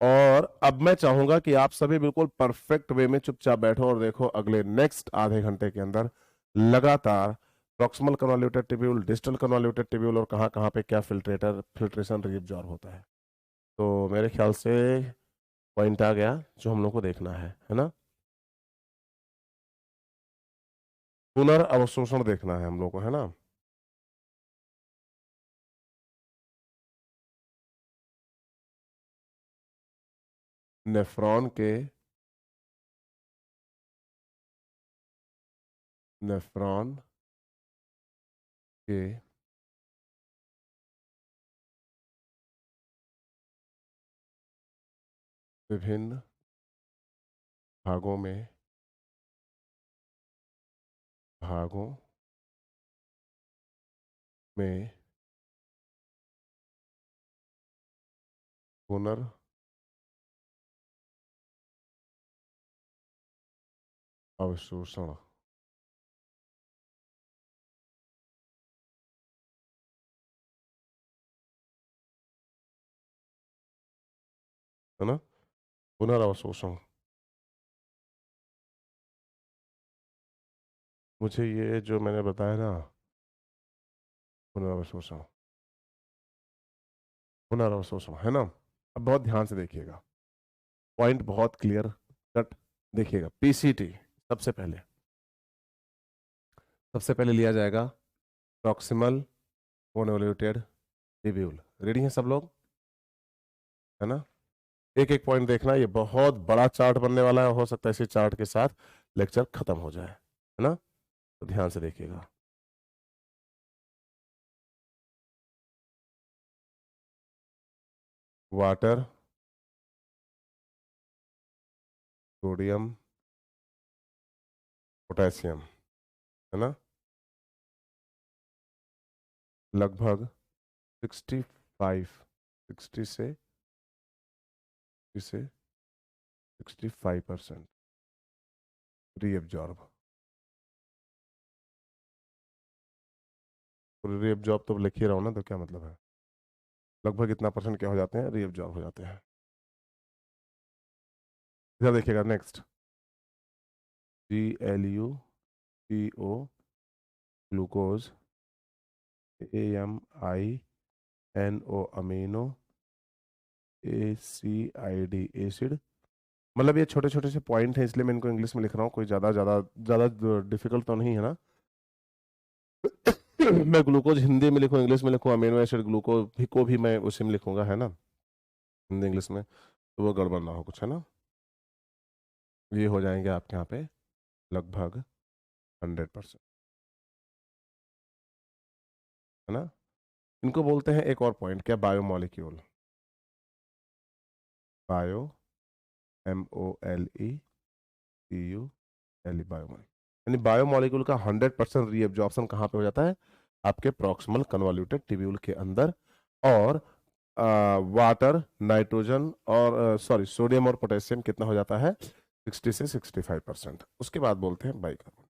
[SPEAKER 1] और अब मैं चाहूंगा कि आप सभी बिल्कुल परफेक्ट वे में चुपचाप बैठो और देखो अगले नेक्स्ट आधे घंटे के अंदर लगातार प्रॉक्सिमल कन्वॉल्यूटेड टिब्यूल, डिस्टल कन्वॉल्यूटेड टिब्यूल और कहाँ कहाँ पे क्या फिल्ट्रेशन रीअब्जॉर्ब होता है। तो मेरे ख्याल से पॉइंट आ गया जो हम लोग को देखना है ना। पुनर्अवशोषण देखना है हम लोग को, है ना। नेफ्रॉन के नेफ्रॉन के विभिन्न भागों में पुनर्अवशोषण, है ना, पुनर्अवशोषण। मुझे ये जो मैंने बताया ना, पुनर्अवशोषण, पुनर्अवशोषण, है ना। अब बहुत ध्यान से देखिएगा, पॉइंट बहुत क्लियर कट देखिएगा। पीसीटी सबसे पहले लिया जाएगा प्रॉक्सिमल कन्वॉल्यूटेड टिब्यूल। रेडी हैं सब लोग, है ना। एक एक पॉइंट देखना, ये बहुत बड़ा चार्ट बनने वाला है, हो सकता है इसी चार्ट के साथ लेक्चर खत्म हो जाए, है ना। तो ध्यान से देखिएगा। वाटर, सोडियम, पोटेशियम, है ना, लगभग 65 60 से 65% रीअब्जॉर्ब। रीअब्जॉर्ब तो लिख ही रहा हूं ना, तो क्या मतलब है, लगभग इतना परसेंट क्या हो जाते हैं, रीअब्जॉर्ब हो जाते हैं। इधर देखिएगा next, GLUCO glucose, AMINO amino, ACID acid. मतलब ये छोटे छोटे से पॉइंट हैं, इसलिए मैं इनको इंग्लिश में लिख रहा हूँ, कोई ज्यादा ज्यादा ज्यादा डिफिकल्ट तो नहीं है ना। मैं ग्लूकोज हिंदी में लिखूँ इंग्लिश में लिखूँ, अमीनो एसिड ग्लूकोज भी को भी मैं उसी में लिखूंगा, है ना, हिंदी इंग्लिश में, तो वो गड़बड़ ना हो कुछ, है ना। ये हो जाएंगे आपके यहाँ पे लगभग 100%, है ना। इनको बोलते हैं एक और पॉइंट क्या, बायोमोलिक्यूल, बायो, MOLECULE, बायोमोलिक्यूल। यानी बायोमोलिक्यूल का 100% रीअब्जॉर्प्शन कहाँ पे हो जाता है, आपके प्रॉक्सिमल कन्वॉल्यूटेड टिब्यूल के अंदर। और वाटर, नाइट्रोजन और सॉरी सोडियम और पोटेशियम कितना हो जाता है, 60 से 65%। उसके बाद बोलते हैं बाइकार्बोनेट,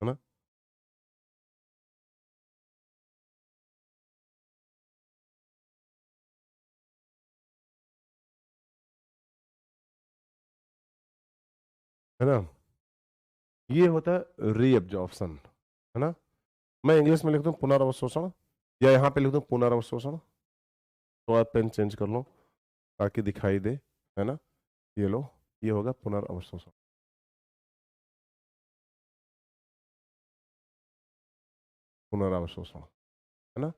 [SPEAKER 1] है ना। है ना, ये होता है रीअब्जॉर्प्शन, है ना। मैं इंग्लिश में लिख दूं पुनर्अवशोषण, या यहाँ पे लिख दूं पुनर्अवशोषण, तो आप पेन चेंज कर लो ताकि दिखाई दे, है ना। ये लो, ये होगा पुनर्अवशोषण। पुनर्अवशोषण, है ना।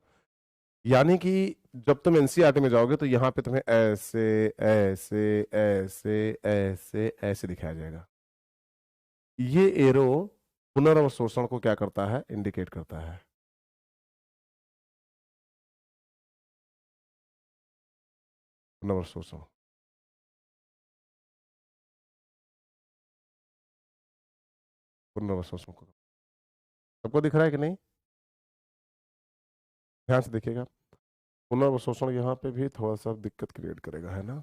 [SPEAKER 1] यानी कि जब तुम एनसीईआरटी में जाओगे तो यहाँ पे तुम्हें ऐसे ऐसे ऐसे ऐसे ऐसे दिखाया जाएगा। ये एरो पुनर्अवशोषण को क्या करता है, इंडिकेट करता है। पुनर्अवशोषण, पुनर्अवशोषण को सबको दिख रहा है कि नहीं, ध्यान से देखिएगा। पुनर्अवशोषण यहाँ पे भी थोड़ा सा दिक्कत क्रिएट करेगा, है ना।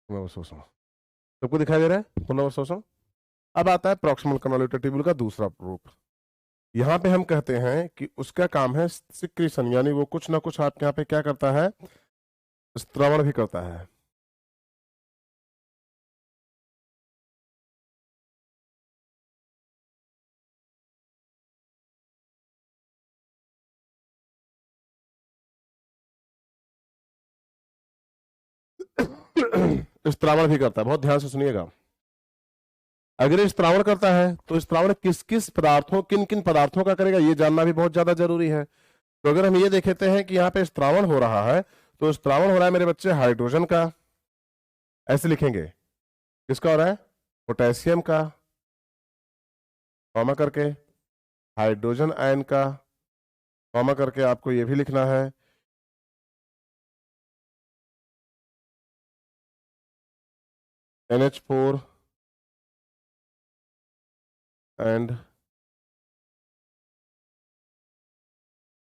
[SPEAKER 1] पुनर्अवशोषण सबको दिखाई दे रहा है, पुनर्अवशोषण। अब आता है प्रॉक्सिमल कन्वोल्यूटेड ट्यूब्यूल का दूसरा रूप। यहाँ पे हम कहते हैं कि उसका काम है सिक्रीशन, यानी वो कुछ ना कुछ आपके यहाँ पे क्या करता है, स्त्रावण भी करता है। स्त्रावण भी करता है, बहुत ध्यान से सुनिएगा। अगर ये स्त्रावण करता है तो स्त्रावण किस किस पदार्थों, किन किन पदार्थों का करेगा, ये जानना भी बहुत ज्यादा जरूरी है। तो अगर हम ये देखते हैं कि यहाँ पे स्त्रावण हो रहा है, तो स्त्रावण हो रहा है मेरे बच्चे हाइड्रोजन का, ऐसे लिखेंगे। किसका हो रहा है, पोटेशियम का, कॉमा करके हाइड्रोजन आयन का, कॉमा करके आपको ये भी लिखना है NH4 and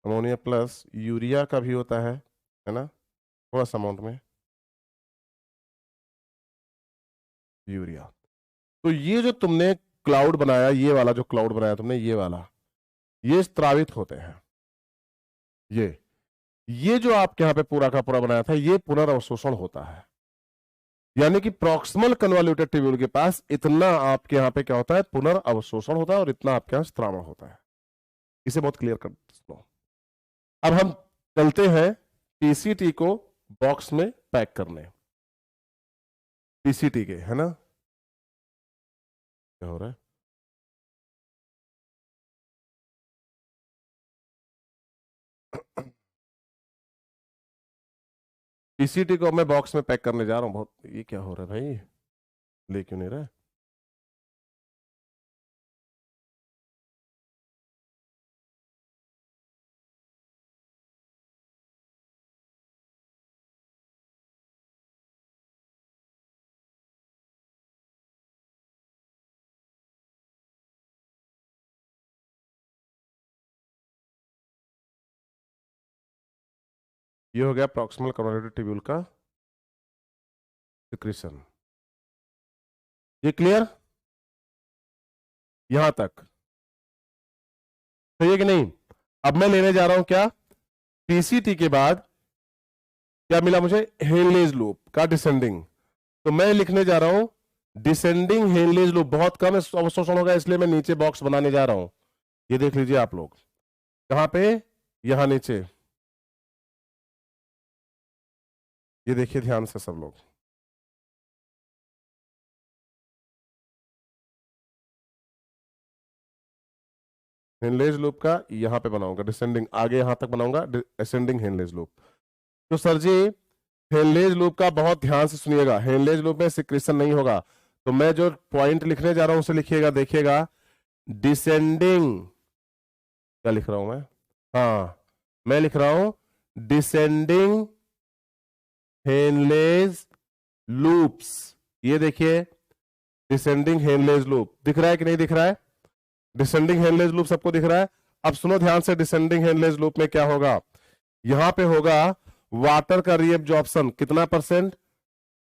[SPEAKER 1] ammonia plus, urea का भी होता है ना, थोड़ा सा अमाउंट में यूरिया। तो ये जो तुमने क्लाउड बनाया, ये वाला जो क्लाउड बनाया तुमने, ये वाला, ये स्त्रावित होते हैं। ये जो आपके यहाँ पे पूरा का पूरा बनाया था, ये पुनर्अवशोषण होता है। यानी कि प्रॉक्सिमल कन्वोल्यूटेड ट्यूब्यूल के पास इतना आपके यहाँ पे क्या होता है, पुनर्अवशोषण होता है, और इतना आपके यहाँ स्त्रावण होता है। इसे बहुत क्लियर कर लो। अब हम चलते हैं पीसीटी को बॉक्स में पैक करने। पीसीटी के, है ना, क्या हो रहा है, पीसीटी को मैं बॉक्स में पैक करने जा रहा हूं। बहुत, ये क्या हो रहा है भाई, ले क्यों नहीं रहा है। ये हो गया प्रॉक्सिमल कन्वोल्यूटेड ट्यूब्यूल का सिक्रीशन। ये क्लियर यहां तक, सही है कि नहीं। अब मैं लेने जा रहा हूं क्या, पीसीटी के बाद क्या मिला मुझे, हेनलेज लूप का डिसेंडिंग। तो मैं लिखने जा रहा हूं डिसेंडिंग हेनलेज लूप। बहुत कम अवशोषण होगा, इसलिए मैं नीचे बॉक्स बनाने जा रहा हूं। ये देख लीजिए आप लोग, कहां पे, यहां नीचे। ये देखिए ध्यान से सब लोग, हेनलेज लूप का यहां पे बनाऊंगा डिसेंडिंग, आगे यहां तक बनाऊंगा असेंडिंग हेनलेज लूप। तो सर जी हेनलेज लूप का बहुत ध्यान से सुनिएगा, हेनलेज लूप में सिक्रीशन नहीं होगा। तो मैं जो पॉइंट लिखने जा रहा हूं उसे लिखिएगा, देखिएगा डिसेंडिंग, क्या लिख रहा हूं मैं, हाँ मैं लिख रहा हूं डिसेंडिंग हेनलेज लूप्स। ये देखिए डिसेंडिंग हेनलेज लूप दिख रहा है कि नहीं दिख रहा है, डिसेंडिंग हेनलेज लूप सबको दिख रहा है। अब सुनो ध्यान से, डिसेंडिंग हेनलेज लूप में क्या होगा, यहां पे होगा वाटर का रीएब्जॉर्प्शन, कितना परसेंट,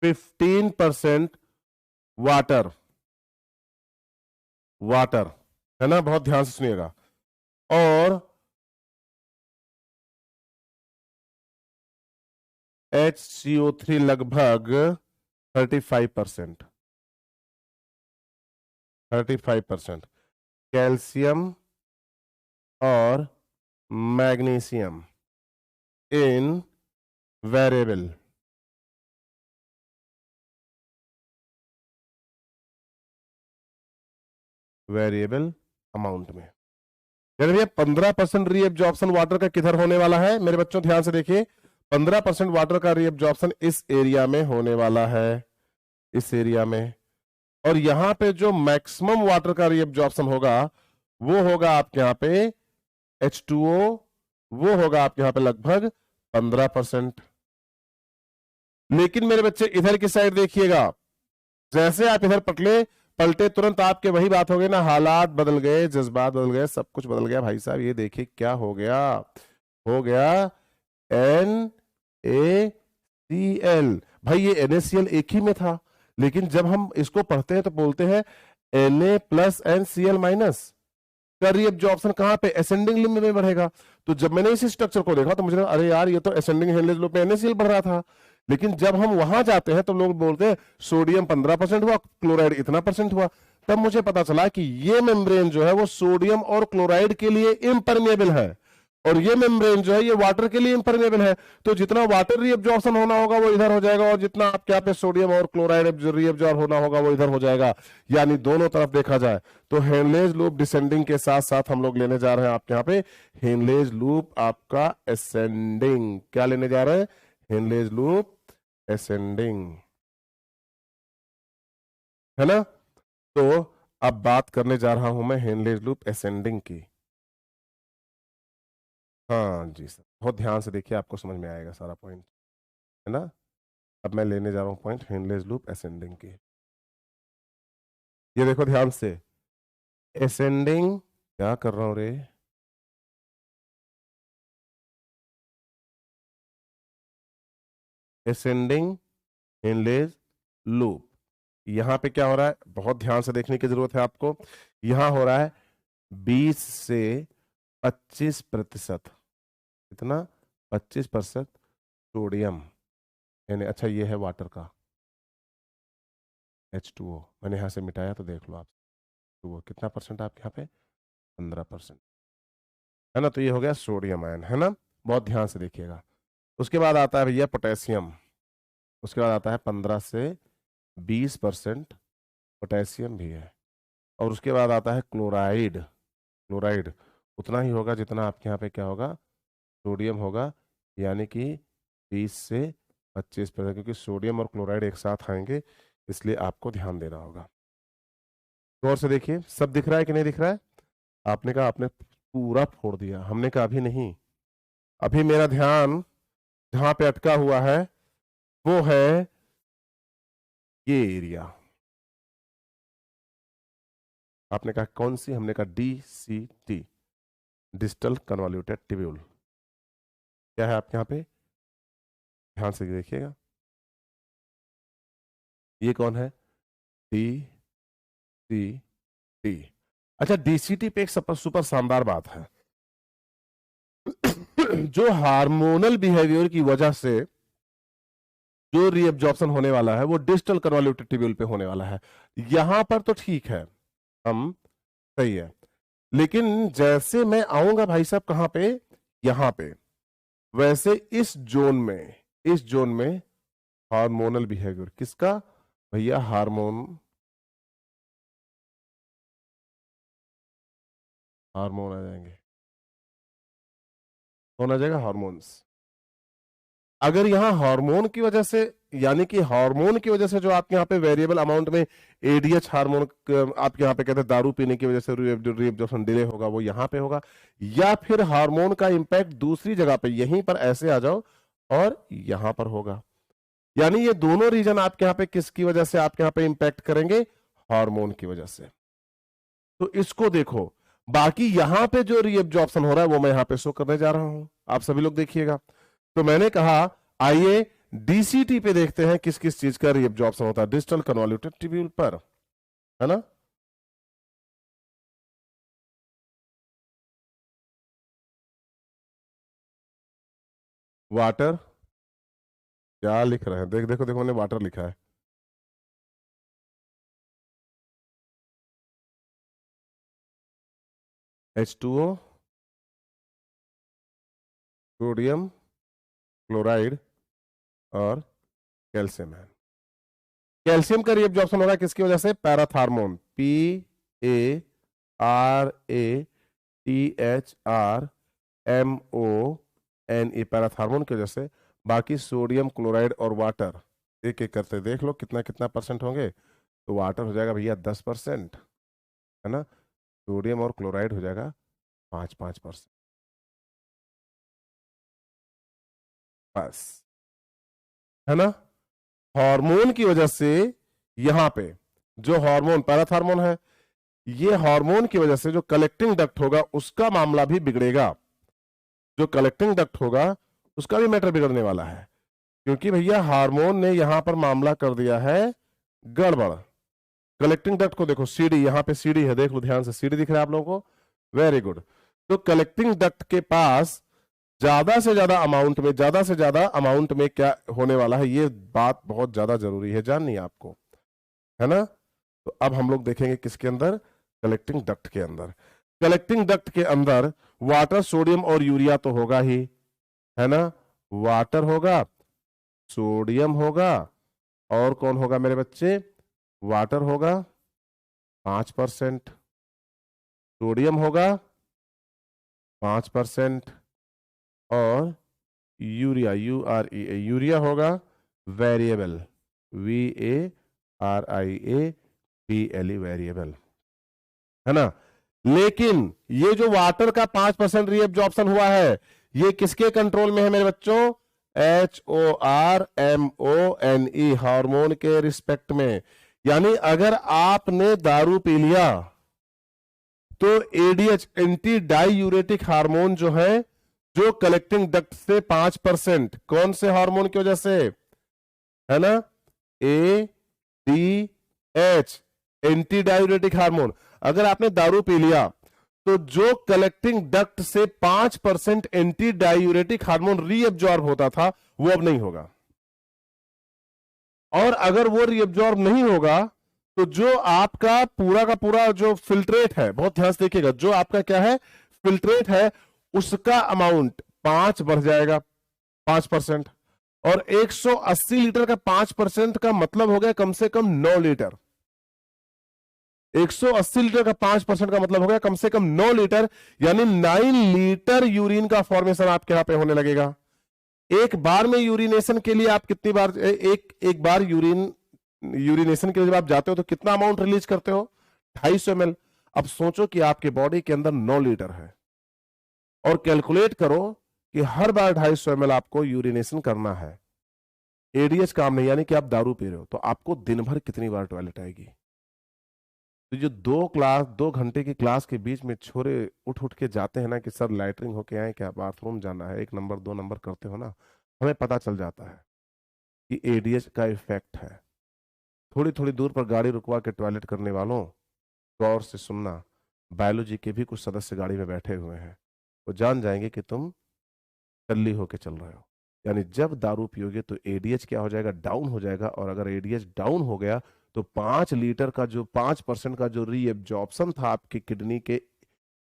[SPEAKER 1] 15% वाटर, वाटर, है ना, बहुत ध्यान से सुनिएगा। और HCO3 लगभग 35%, 35%। कैल्शियम और magnesium in variable, variable amount में। यानी भैया 15% रीएब्जॉर्प्शन वाटर का किधर होने वाला है मेरे बच्चों, ध्यान से देखिए। 15% वाटर का रीएब्जॉर्प्शन इस एरिया में होने वाला है, इस एरिया में। और यहां पे जो मैक्सिमम वाटर का रीएब्जॉर्प्शन होगा वो होगा आपके यहां पे H2O, वो होगा आपके यहां पे लगभग 15%। लेकिन मेरे बच्चे इधर की साइड देखिएगा, जैसे आप इधर पलटे तुरंत आपके वही बात हो गई ना, हालात बदल गए, जज्बात बदल गए, सब कुछ बदल गया भाई साहब। ये देखिए क्या हो गया, हो गया NaCl। भाई ये NaCl एक ही में था, लेकिन जब हम इसको पढ़ते हैं तो बोलते हैं Na प्लस NCl माइनस का रीएब्जॉर्प्शन कहां पे, असेंडिंग लिंब में बढ़ेगा। तो जब मैंने इस स्ट्रक्चर को देखा तो मुझे लगा अरे यार ये तो असेंडिंग हेनलेज लूप में NaCl बढ़ रहा था। लेकिन जब हम वहां जाते हैं तो लोग बोलते हैं सोडियम 15% हुआ, क्लोराइड इतना % हुआ। तब मुझे पता चला कि ये मेम्ब्रेन जो है वो सोडियम और क्लोराइड के लिए इम्परमेबल है, और ये मेम्ब्रेन जो है ये वाटर के लिए इम्परमेबल है। तो जितना वाटर रीअब्जॉर्प्शन होना होगा वो इधर हो जाएगा, और जितना आपके यहाँ पे सोडियम और क्लोराइड रीअब्जॉर्ब होना होगा वो इधर हो जाएगा। यानी दोनों तरफ देखा जाए तो हेनलेज लूप डिसेंडिंग के साथ साथ हम लोग लेने जा रहे हैं आपके यहाँ पे हेनलेज लूप आपका असेंडिंग। क्या लेने जा रहे हैं, हेनलेज लूप असेंडिंग, है ना। तो अब बात करने जा रहा हूं मैं हेनलेज लूप असेंडिंग की। हाँ जी सर, बहुत ध्यान से देखिए, आपको समझ में आएगा सारा पॉइंट, है ना। अब मैं लेने जा रहा हूं पॉइंट हेनलेज लूप असेंडिंग की। ये देखो ध्यान से, असेंडिंग क्या कर रहा हूं रे, असेंडिंग हेनलेज लूप। यहां पे क्या हो रहा है, बहुत ध्यान से देखने की जरूरत है आपको। यहां हो रहा है 20 से 25%, कितना, 25% सोडियम, यानी अच्छा ये है वाटर का H2O, मैंने यहां से मिटाया तो देख लो आप, तो कितना % आपके यहाँ पे, 15%, है ना। तो ये हो गया सोडियम आयन, है ना। बहुत ध्यान से देखिएगा। उसके बाद आता है भैया पोटेशियम, उसके बाद आता है 15 से 20% पोटेशियम भी है। और उसके बाद आता है क्लोराइड, क्लोराइड उतना ही होगा जितना आपके यहाँ पे क्या होगा, सोडियम होगा, यानी कि 20 से 25%, क्योंकि सोडियम और क्लोराइड एक साथ आएंगे, इसलिए आपको ध्यान देना होगा। गौर से देखिए, सब दिख रहा है कि नहीं दिख रहा है। आपने कहा आपने पूरा फोड़ दिया, हमने कहा अभी नहीं, अभी मेरा ध्यान जहां पे अटका हुआ है वो है ये एरिया। आपने कहा कौन सी, हमने कहा DCT, डिस्टल कन्वॉल्यूटेड ट्यूब्यूल। क्या है आपके यहाँ पे, ध्यान से देखिएगा, ये कौन है, DCT। अच्छा, DCT पे एक सुपर शानदार बात है जो हार्मोनल बिहेवियर की वजह से जो रीअब्जॉर्प्शन होने वाला है वो डिस्टल कन्वॉल्यूटेड ट्यूब्यूल पे होने वाला है। यहां पर तो ठीक है, हम सही है, लेकिन जैसे मैं आऊंगा भाई साहब कहां पे, यहां पे, वैसे इस जोन में, इस जोन में हार्मोनल बिहेवियर किसका, भैया हार्मोन, हार्मोन आ जाएंगे, कौन आ जाएगा, हार्मोन्स। अगर यहाँ हार्मोन की वजह से, यानी कि हार्मोन की वजह से जो आपके यहाँ पे वेरिएबल अमाउंट में ADH हार्मोन आपके यहाँ पे कहते हैं दारू पीने की वजह से रीअब्जॉर्प्शन डिले होगा, वो यहाँ पे होगा, या फिर हार्मोन का इंपैक्ट दूसरी जगह पे, यहीं पर ऐसे आ जाओ और यहां पर होगा। यानी ये दोनों रीजन आपके यहाँ पे किसकी वजह से आपके यहाँ पे इंपैक्ट करेंगे, हार्मोन की वजह से। तो इसको देखो, बाकी यहां पे जो रीअब्जॉर्प्शन हो रहा है वो मैं यहां पे शो करने जा रहा हूं, आप सभी लोग देखिएगा। तो मैंने कहा आइए DCT पे देखते हैं किस किस चीज का रीअब्जॉर्प्शन होता है, डिस्टल कन्वॉल्यूटेड ट्यूब्यूल पर, है ना। वाटर, क्या लिख रहे हैं, देख देखो देखो, मैंने वाटर लिखा है। H2O, सोडियम क्लोराइड और कैल्शियम है। कैल्शियम का रिएब्जॉर्प्शन हो रहा है किसकी वजह से? पैराथार्मोन, PARATHRMONE, पैराथार्मोन की वजह से। बाकी सोडियम क्लोराइड और वाटर एक एक करते देख लो कितना कितना परसेंट होंगे। तो वाटर हो जाएगा भैया 10%, है ना। सोडियम और क्लोराइड हो जाएगा 5-5%, बस, है ना। हार्मोन की वजह से यहां पे जो हार्मोन पैराथार्मोन है, ये हार्मोन की वजह से जो कलेक्टिंग डक्ट होगा उसका मामला भी बिगड़ेगा। जो कलेक्टिंग डक्ट होगा उसका भी मैटर बिगड़ने वाला है, क्योंकि भैया हार्मोन ने यहां पर मामला कर दिया है गड़बड़। कलेक्टिंग डक्ट को देखो, सीडी, यहां पे सीडी है, देख लो ध्यान से, सीडी दिख रहा है आप लोगों को, वेरी गुड। तो कलेक्टिंग डक्ट के पास ज्यादा से ज्यादा अमाउंट में, ज्यादा से ज्यादा अमाउंट में क्या होने वाला है, ये बात बहुत ज्यादा जरूरी है जाननी है आपको, है ना। तो अब हम लोग देखेंगे किसके अंदर? कलेक्टिंग डक्ट के अंदर। कलेक्टिंग डक्ट के अंदर वाटर, सोडियम और यूरिया तो होगा ही, है ना। वाटर होगा, सोडियम होगा, और कौन होगा मेरे बच्चे? वाटर होगा 5%, सोडियम होगा 5%, और यूरिया, UREA, यूरिया होगा वेरिएबल, VARIABLE, वेरिएबल, है ना। लेकिन ये जो वाटर का 5% रीएब्जॉर्प्शन हुआ है, ये किसके कंट्रोल में है मेरे बच्चों? HORMONE, हार्मोन के रिस्पेक्ट में। यानी अगर आपने दारू पी लिया तो ADH, एंटी डाईयूरेटिक हार्मोन जो है, जो कलेक्टिंग डक्ट से 5%, कौन से हार्मोन की वजह से, है ना, ADH, एंटी डायूरेटिक हार्मोन। अगर आपने दारू पी लिया तो जो कलेक्टिंग डक्ट से 5% एंटी डायूरेटिक हार्मोन रीअब्जॉर्ब होता था, वो अब नहीं होगा। और अगर वो रीअब्जॉर्ब नहीं होगा तो जो आपका पूरा का पूरा जो फिल्ट्रेट है, बहुत ध्यान से देखिएगा, जो आपका क्या है, फिल्ट्रेट है, उसका अमाउंट 5 बढ़ जाएगा, 5%। और 180 लीटर का 5% का मतलब हो गया कम से कम 9 लीटर। 180 लीटर का 5% का मतलब हो गया कम से कम 9 लीटर, यानी 9 लीटर यूरिन का फॉर्मेशन आपके यहां पे होने लगेगा। एक बार में यूरिनेशन के लिए आप कितनी बार, एक बार यूरिनेशन के लिए जब आप जाते हो तो कितना अमाउंट रिलीज करते हो? 250 ml। अब सोचो कि आपके बॉडी के अंदर 9 लीटर है, और कैलकुलेट करो कि हर बार 250 ml आपको यूरिनेशन करना है। एडीएच काम नहीं, यानी कि आप दारू पी रहे हो तो आपको दिन भर कितनी बार टॉयलेट आएगी? तो जो 2 घंटे की क्लास के बीच में छोरे उठ उठ के जाते हैं ना कि सर लैटरिंग होके आए क्या, बाथरूम जाना है, 1 नंबर 2 नंबर करते हो ना, हमें पता चल जाता है कि एडीएच का इफेक्ट है। थोड़ी थोड़ी दूर पर गाड़ी रुकवा के टॉयलेट करने वालों, गौर से सुनना, बायोलॉजी के भी कुछ सदस्य गाड़ी में बैठे हुए हैं, वो जान जाएंगे कि तुम टल्ली होके चल रहे हो। यानी जब दारू पियोगे तो एडीएच क्या हो जाएगा? डाउन हो जाएगा। और अगर एडीएच डाउन हो गया तो 5 लीटर का जो 5% का जो रीएब्जॉर्प्शन था आपकी किडनी के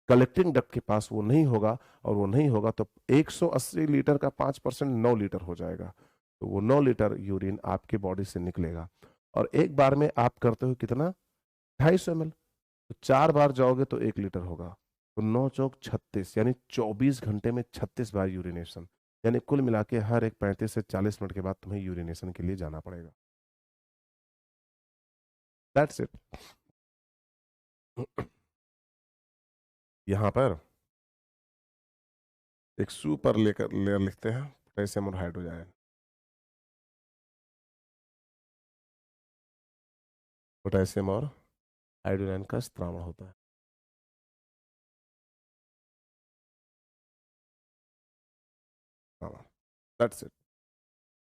[SPEAKER 1] कलेक्टिंग डक्ट के पास, वो नहीं होगा। और वो नहीं होगा तो 180 लीटर का 5% 9 लीटर हो जाएगा। तो वो 9 लीटर यूरिन आपकी बॉडी से निकलेगा। और एक बार में आप करते हो कितना? 250 ml। तो 4 बार जाओगे तो 1 लीटर होगा, तो 9 चौक 36, यानी 24 घंटे में 36 बार यूरिनेशन। यानी कुल मिला के हर एक 35 से 40 मिनट के बाद तुम्हें यूरिनेशन के लिए जाना पड़ेगा। That's it. यहां पर एक सुपर लेयर लिखते हैं, पोटेशियम और हाइड्रोजन। पोटेशियम और हाइड्रोजन का स्त्रावण होता है। That's it.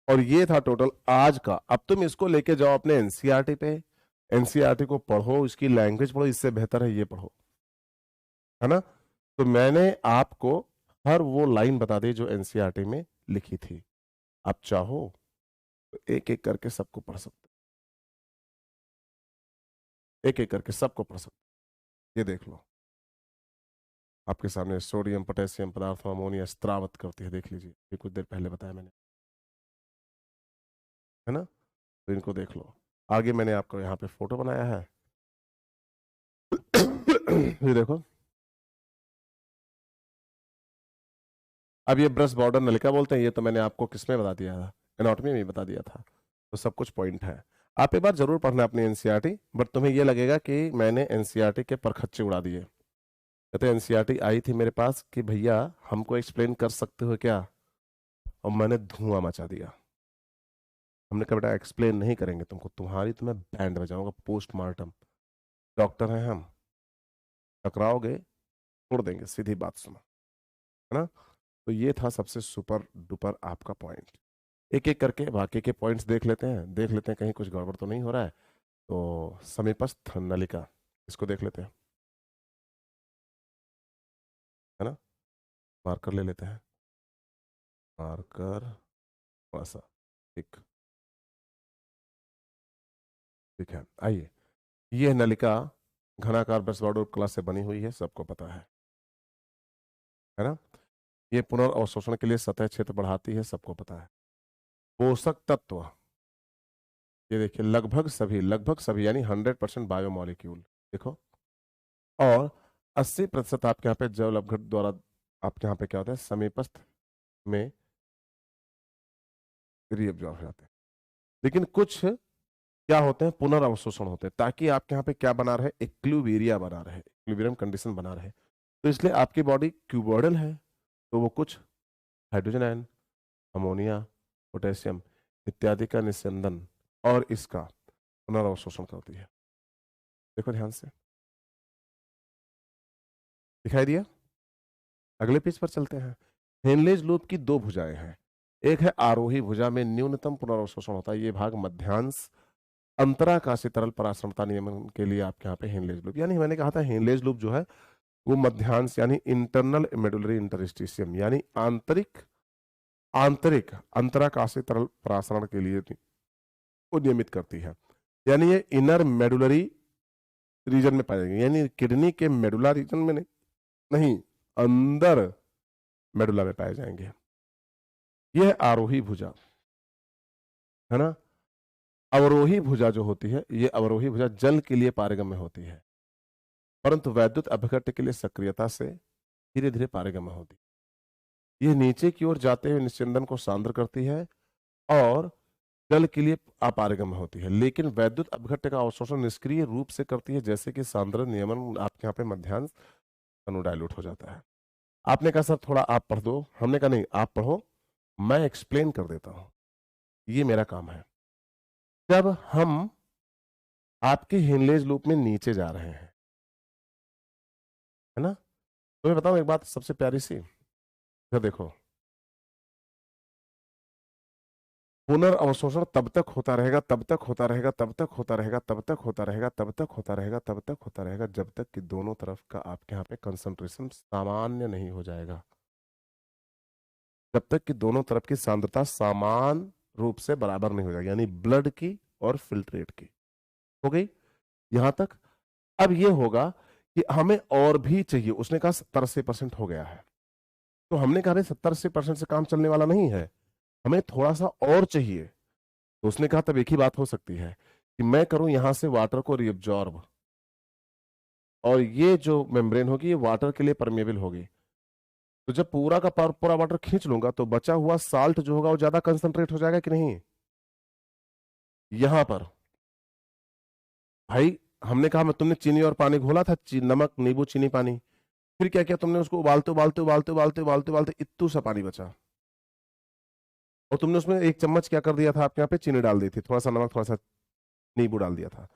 [SPEAKER 1] और ये था टोटल आज का। अब तुम इसको लेके जाओ अपने एनसीईआरटी पे, एनसीईआरटी को पढ़ो, इसकी लैंग्वेज पढ़ो, इससे बेहतर है ये पढ़ो, है ना। तो मैंने आपको हर वो लाइन बता दी जो एनसीईआरटी में लिखी थी। आप चाहो तो एक एक करके सबको पढ़ सकते, एक एक करके सबको पढ़ सकते। ये देख लो आपके सामने, सोडियम पोटेशियम पदार्थ अमोनिया स्त्रावित करती है, देख लीजिए, ये कुछ देर पहले बताया मैंने, है ना। तो इनको देख लो। आगे मैंने आपको यहाँ पे फोटो बनाया है ये देखो। अब ये ब्रश बॉर्डर नलिका बोलते हैं, ये तो मैंने आपको किसमें बता दिया था, एनाटॉमी में बता दिया था। तो सब कुछ पॉइंट है। आप एक बार जरूर पढ़ना अपनी एनसीईआरटी, बट तुम्हें ये लगेगा कि मैंने एनसीईआरटी के परखच्चे उड़ा दिए। कहते एनसीईआरटी आई थी मेरे पास कि भैया हमको एक्सप्लेन कर सकते हो क्या, और मैंने धुआं मचा दिया। हमने कहा बेटा एक्सप्लेन नहीं करेंगे तुमको, तुम्हारी तो मैं बैंड बजाऊंगा पोस्टमार्टम, डॉक्टर हैं हम, टकराओगे छोड़ देंगे, सीधी बात सुनो, है ना। तो ये था सबसे सुपर डुपर आपका पॉइंट। एक एक करके बाकी के पॉइंट्स देख लेते हैं, देख लेते हैं कहीं कुछ गड़बड़ तो नहीं हो रहा है। तो समीपस्थ नलिका, इसको देख लेते हैं, है ना। मार्कर ले लेते हैं, मार्कर थोड़ा सा, ठीक, ठीक है। आइए, ये नलिका घनाकार ब्रश बॉर्डर क्लास से बनी हुई है, सबको पता है ना। ये पुनर्अवशोषण के लिए सतह क्षेत्र बढ़ाती है, सबको पता है। पोषक तत्व, ये देखिए लगभग सभी यानी 100% बायोमोलिक्यूल, देखो। और 80% आपके यहाँ पे जल अपघट द्वारा आपके यहाँ पे क्या होता है, समीपस्थ में रीअब्जॉर्ब हो जाते हैं। लेकिन कुछ क्या होते हैं, पुनर्अवशोषण होते हैं, ताकि आपके यहाँ पे क्या बना रहे, इक्विलिब्रियम बना रहे, इक्विलिब्रियम कंडीशन बना रहे। तो इसलिए आपकी बॉडी क्यूबॉइडल है, तो वो कुछ हाइड्रोजन आयन, अमोनिया, पोटेशियम इत्यादि का निस्यंदन और इसका पुनर्अवशोषण करती है। देखो ध्यान से, दिखाई दिया। अगले पेज पर चलते हैं। हेनलेज लूप की दो भुजाएं हैं, एक है आरोही भुजा में न्यूनतम पुनर्अवशोषण होता है, ये भाग मध्यांश अंतराकाशी तरल परासरणता नियमन के लिए आपके यहाँ पे हेनलेज लूप, यानी मैंने कहा था हेनलेज लूप जो है वो मध्यांश यानी इंटरनल मेडुलरी इंटरस्टिशियम यानी आंतरिक आंतरिक अंतराकाशी तरल परासरण के लिए वो नियमित करती है। यानी ये इनर मेडुलरी रीजन में पाई जाएगी, यानी किडनी के मेडुला रीजन में नहीं, अंदर मेडुला में पाए जाएंगे। यह आरोही भुजा है ना। अवरोही भुजा जो होती है, ये अवरोही भुजा जल के लिए पारगम्य होती है, परंतु वैद्युत अपघट्य के लिए सक्रियता से धीरे धीरे पारगम्य होती है। ये नीचे की ओर जाते हुए निस्यंदन को सांद्र करती है और जल के लिए अपारगम्य होती है, लेकिन वैद्युत अपघट्य का अवशोषण निष्क्रिय रूप से करती है, जैसे कि सांद्र नियमन आपके यहाँ पे मध्यांश डाइल्यूट हो जाता है। आपने कहा सर थोड़ा आप पढ़ दो, हमने कहा नहीं आप पढ़ो, मैं एक्सप्लेन कर देता हूं, ये मेरा काम है। जब हम आपके हेनलेज लूप में नीचे जा रहे हैं, है ना, तो मैं बताऊं एक बात सबसे प्यारी सी, देखो पुनर्अवशोषण तब तक होता रहेगा, तब तक होता रहेगा, तब तक होता रहेगा, तब तक होता रहेगा, तब तक होता रहेगा, तब तक होता रहेगा, जब तक कि दोनों तरफ का आपके यहाँ पे कंसंट्रेशन सामान्य नहीं हो जाएगा, जब तक कि दोनों तरफ की सांद्रता समान रूप से बराबर नहीं हो जाएगी, यानी ब्लड की और फिल्ट्रेट की। हो गई यहां तक। अब ये होगा कि हमें और भी चाहिए, उसने कहा 70-80% हो गया है, तो हमने कहा 70-80% से काम चलने वाला नहीं है, हमें थोड़ा सा और चाहिए। तो उसने कहा तब एक ही बात हो सकती है कि मैं करूं यहां से वाटर को रिएब्जॉर्ब, और ये जो मेम्ब्रेन होगी ये वाटर के लिए परमेबल होगी, तो जब पूरा का पूरा वाटर खींच लूंगा तो बचा हुआ साल्ट जो होगा वो ज्यादा कंसंट्रेट हो जाएगा कि नहीं। यहां पर भाई हमने कहा मैं तुमने चीनी और पानी घोला था, नमक नींबू चीनी पानी, फिर क्या किया तुमने, उसको उबालते उबालते उबालते उबालते उबालते उबालते इत्तू सा पानी बचा, और तुमने उसमें 1 चम्मच क्या कर दिया था, आपके यहाँ पे चीनी डाल दी थी, थोड़ा सा नमक थोड़ा सा नींबू डाल दिया था,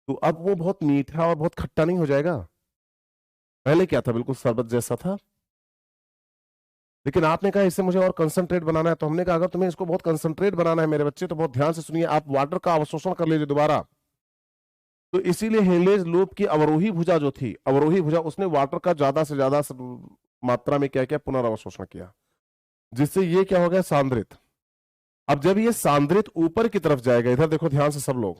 [SPEAKER 1] तो अब वो बहुत मीठा और बहुत खट्टा नहीं हो जाएगा। पहले क्या था, बिल्कुल शरबत जैसा था, लेकिन आपने कहा इससे मुझे और कंसंट्रेट बनाना है, तो हमने कहा अगर तुम्हें इसको बहुत कंसंट्रेट बनाना है मेरे बच्चे तो बहुत ध्यान से सुनिए, आप वाटर का अवशोषण कर लीजिए दोबारा। तो इसीलिए हेनलेज लूप की अवरोही भुजा जो थी, अवरोही भुजा उसने वाटर का ज्यादा से ज्यादा मात्रा में क्या किया, पुनर्अवशोषण किया। जिससे ये क्या हो गया, सांद्रित। अब जब ये सांद्रित ऊपर की तरफ जाएगा, इधर देखो ध्यान से सब लोग,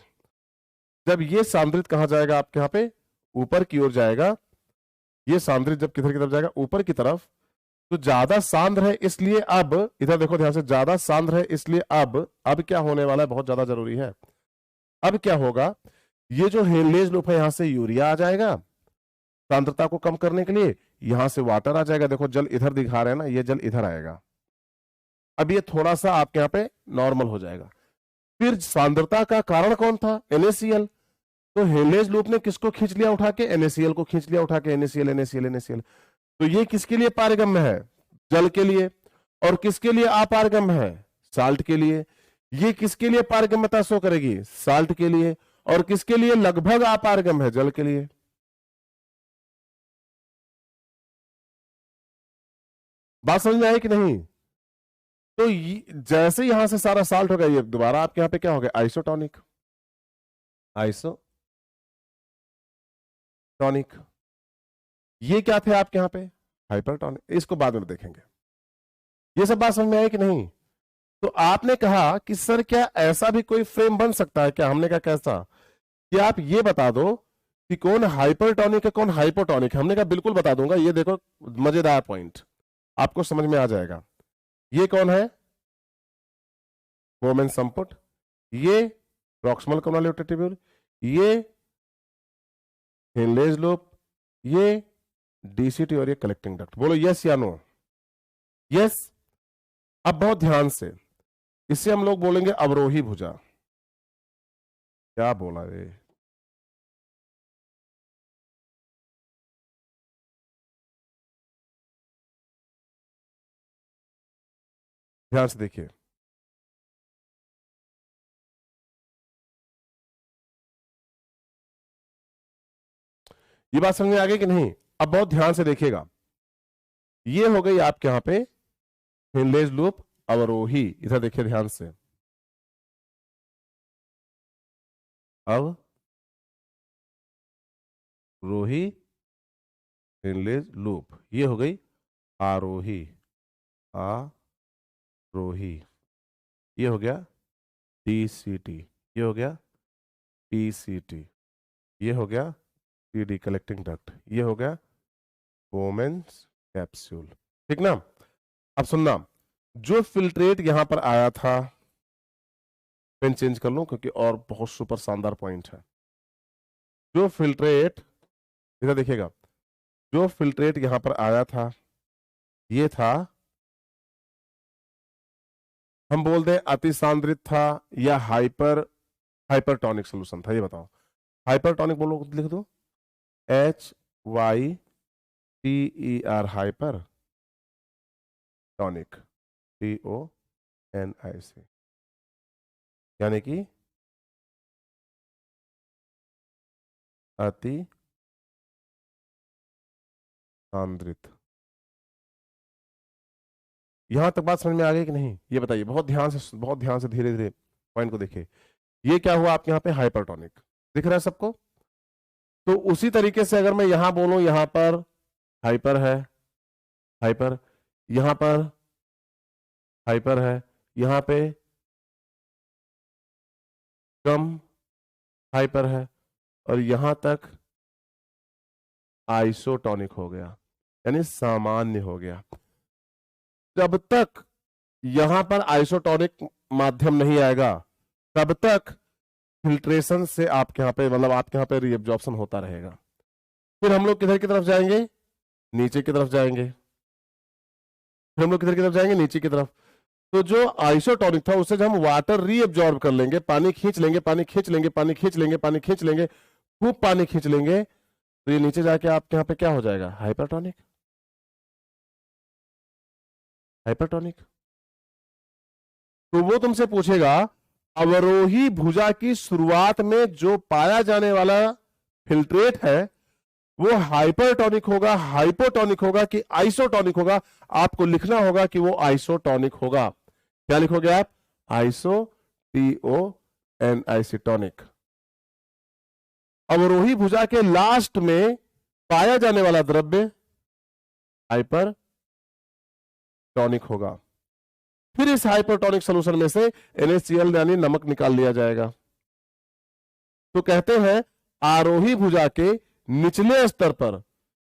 [SPEAKER 1] जब ये सांद्रित कहां जाएगा आपके यहां पे, ऊपर की ओर जाएगा। ये सांद्रित जब किधर की तरफ जाएगा, ऊपर की तरफ, तो ज्यादा सांद्र है, इसलिए अब इधर देखो ध्यान से, ज्यादा सांद्र है इसलिए अब क्या होने वाला है, बहुत ज्यादा जरूरी है। अब क्या होगा, ये जो हेनलेज लूप है यहां से यूरिया आ जाएगा सांद्रता को कम करने के लिए, यहां से वाटर आ जाएगा। देखो जल इधर दिखा रहे हैं ना, ये जल इधर आएगा। अब ये थोड़ा सा आपके यहां पे नॉर्मल हो जाएगा। फिर सांद्रता का कारण कौन था, NaCl। तो हेनलेज लूप ने किसको खींच लिया उठा के, NaCl को खींच लिया उठा के, NaCl NaCl NaCl। तो ये किसके लिए पारगम्य है, जल के लिए। और किसके लिए अपारगम्य है, साल्ट के लिए। ये किसके लिए पारगम्यता शो करेगी, साल्ट के लिए। और किसके लिए लगभग अपारगम्य है, जल के लिए। बात समझ में आई कि नहीं। तो जैसे यहां से सारा साल्ट हो गया, ये दोबारा आपके यहां पे क्या हो गया, आइसोटॉनिक। आइसोटॉनिक। ये क्या थे आपके यहां पे, हाइपरटॉनिक। इसको बाद में देखेंगे। ये सब बात समझ में आई कि नहीं। तो आपने कहा कि सर क्या ऐसा भी कोई फ्रेम बन सकता है क्या, हमने कहा कैसा, कि आप ये बता दो कि कौन हाइपरटॉनिक है कौन हाइपोटॉनिक है। हमने कहा बिल्कुल बता दूंगा, ये देखो मजेदार पॉइंट आपको समझ में आ जाएगा। ये कौन है, बोहमैन संपुट, ये प्रॉक्सिमल कॉन्वोल्यूटेड ट्यूब्यूल, ये हेनलेज लूप, ये DCT और ये कलेक्टिंग डक्ट। बोलो यस या नो। यस। अब बहुत ध्यान से, इससे हम लोग बोलेंगे अवरोही भुजा। क्या बोला रे, ध्यान से देखिए। ये बात समझ में आ गई कि नहीं। अब बहुत ध्यान से देखिएगा, ये हो गई आपके यहां पे हेनलेज लूप अवरोही। इधर देखिए ध्यान से, अब रोही हेनलेज लूप, ये हो गई आरोही, आरोही। ये हो गया DCT, ये हो गया PCT, ये हो गया PD कलेक्टिंग डक्ट, ये हो गया बोहमैन्स कैप्सूल। ठीक ना। अब सुनना, जो फिल्ट्रेट यहां पर आया था, पेन चेंज कर लूं क्योंकि और बहुत सुपर शानदार पॉइंट है। जो फिल्ट्रेट, इधर देखिएगा, जो फिल्ट्रेट यहां पर आया था, ये था, हम बोल दें अति सांद्रित था या हाइपरटॉनिक सोल्यूशन था, ये बताओ। हाइपरटॉनिक बोलो, लिख दो HYPER, हाइपर टॉनिक, TONIC, यानी कि अति सांद्रित। यहां तक बात समझ में आ गई कि नहीं, ये बताइए बहुत ध्यान से, बहुत ध्यान से, धीरे धीरे पॉइंट को देखिए। ये क्या हुआ आपके यहां पे, हाइपरटॉनिक। दिख रहा है सबको। तो उसी तरीके से अगर मैं यहां बोलूं, यहां पर हाइपर है, हाइपर, यहां पर हाइपर है, यहां पे कम हाइपर है, और यहां तक आइसोटॉनिक हो गया, यानी सामान्य हो गया। जब तक यहां पर आइसोटॉनिक माध्यम नहीं आएगा, तब तक फिल्ट्रेशन से आपके यहां पे, मतलब आपके यहां पे रीअब्जॉर्प्शन होता रहेगा। फिर हम लोग किधर की तरफ जाएंगे, नीचे की तरफ जाएंगे। फिर हम लोग किधर की तरफ जाएंगे, नीचे की तरफ। तो जो आइसोटॉनिक था, उससे जब हम वाटर रीअब्जॉर्ब कर लेंगे, पानी खींच लेंगे, पानी खींच लेंगे, पानी खींच लेंगे, पानी खींच लेंगे, खूब पानी खींच लेंगे, तो ये नीचे जाके आपके यहां पे क्या हो जाएगा, हाइपरटॉनिक। हाइपरटॉनिक। तो वो तुमसे पूछेगा, अवरोही भुजा की शुरुआत में जो पाया जाने वाला फिल्ट्रेट है, वो हाइपरटॉनिक होगा, हाइपोटॉनिक होगा कि आइसोटॉनिक होगा। आपको लिखना होगा कि वो आइसोटॉनिक होगा। क्या लिखोगे आप, TONIC, टॉनिक। अवरोही भुजा के लास्ट में पाया जाने वाला द्रव्य हाइपर टॉनिक होगा। फिर इस हाइपरटोनिक सोल्यूशन में से NaCl यानी नमक निकाल लिया जाएगा। तो कहते हैं आरोही भुजा के निचले स्तर पर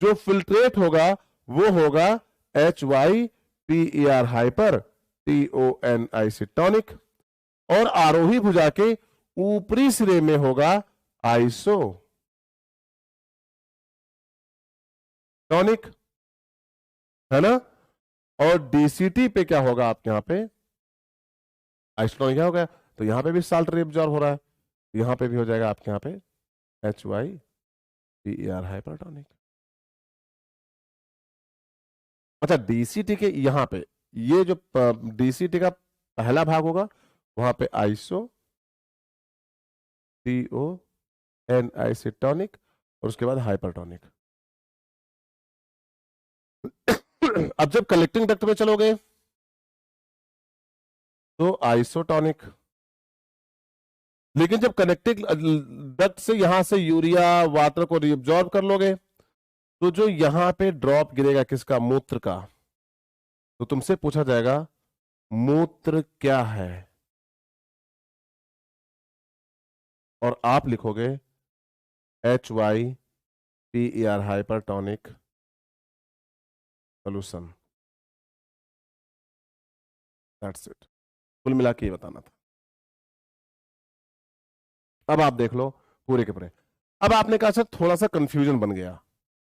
[SPEAKER 1] जो फिल्ट्रेट होगा वो होगा HYPER हाइपर TON आइसोटोनिक, और आरोही भुजा के ऊपरी सिरे में होगा आइसोटोनिक, है ना। और DCT पे क्या होगा आपके यहां पे आइसोटोनिक हो गया, तो यहां पे भी साल्ट रिएब्जॉर्ब हो रहा है, यहां पे भी हो जाएगा आपके यहां पे HYPER हाइपरटोनिक। अच्छा, DCT के यहां पे ये जो DCT का पहला भाग होगा वहां पे आइसो TON आइसोटोनिक और उसके बाद हाइपरटोनिक। अब जब कलेक्टिंग डक्ट में चलोगे तो आइसोटोनिक, लेकिन जब कनेक्टिंग डक्ट से यहां से यूरिया वाटर को रिअब्सॉर्ब कर लोगे तो जो यहां पे ड्रॉप गिरेगा किसका, मूत्र का, तो तुमसे पूछा जाएगा मूत्र क्या है, और आप लिखोगे HYPER hypertonic solution. That's it, कुल मिला के ये बताना था। अब आप देख लो पूरे के पूरे। अब आपने कहा सर थोड़ा सा कंफ्यूजन बन गया,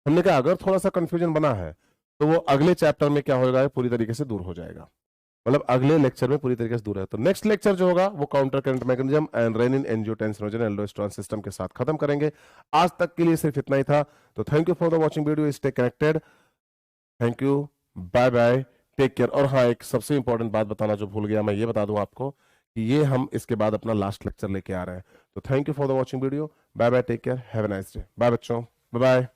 [SPEAKER 1] हमने कहा अगर थोड़ा सा कंफ्यूजन बना है तो वो अगले चैप्टर में क्या होगा, पूरी तरीके से दूर हो जाएगा, मतलब अगले लेक्चर में पूरी तरीके से दूर है। तो नेक्स्ट लेक्चर जो होगा वो counter current mechanism and renin angiotensinogen aldosterone system के साथ खत्म करेंगे। आज तक के लिए सिर्फ इतना ही था, तो thank you for the watching video, stay connected, thank you, bye bye, take care. और हाँ, एक सबसे इंपॉर्टेंट बात बताना जो भूल गया, मैं ये बता दूं आपको कि ये हम इसके बाद अपना लास्ट लेक्चर लेके आ रहे हैं। तो thank you for the watching video, bye bye, take care, have a nice day, bye बच्चों, बाय बाय।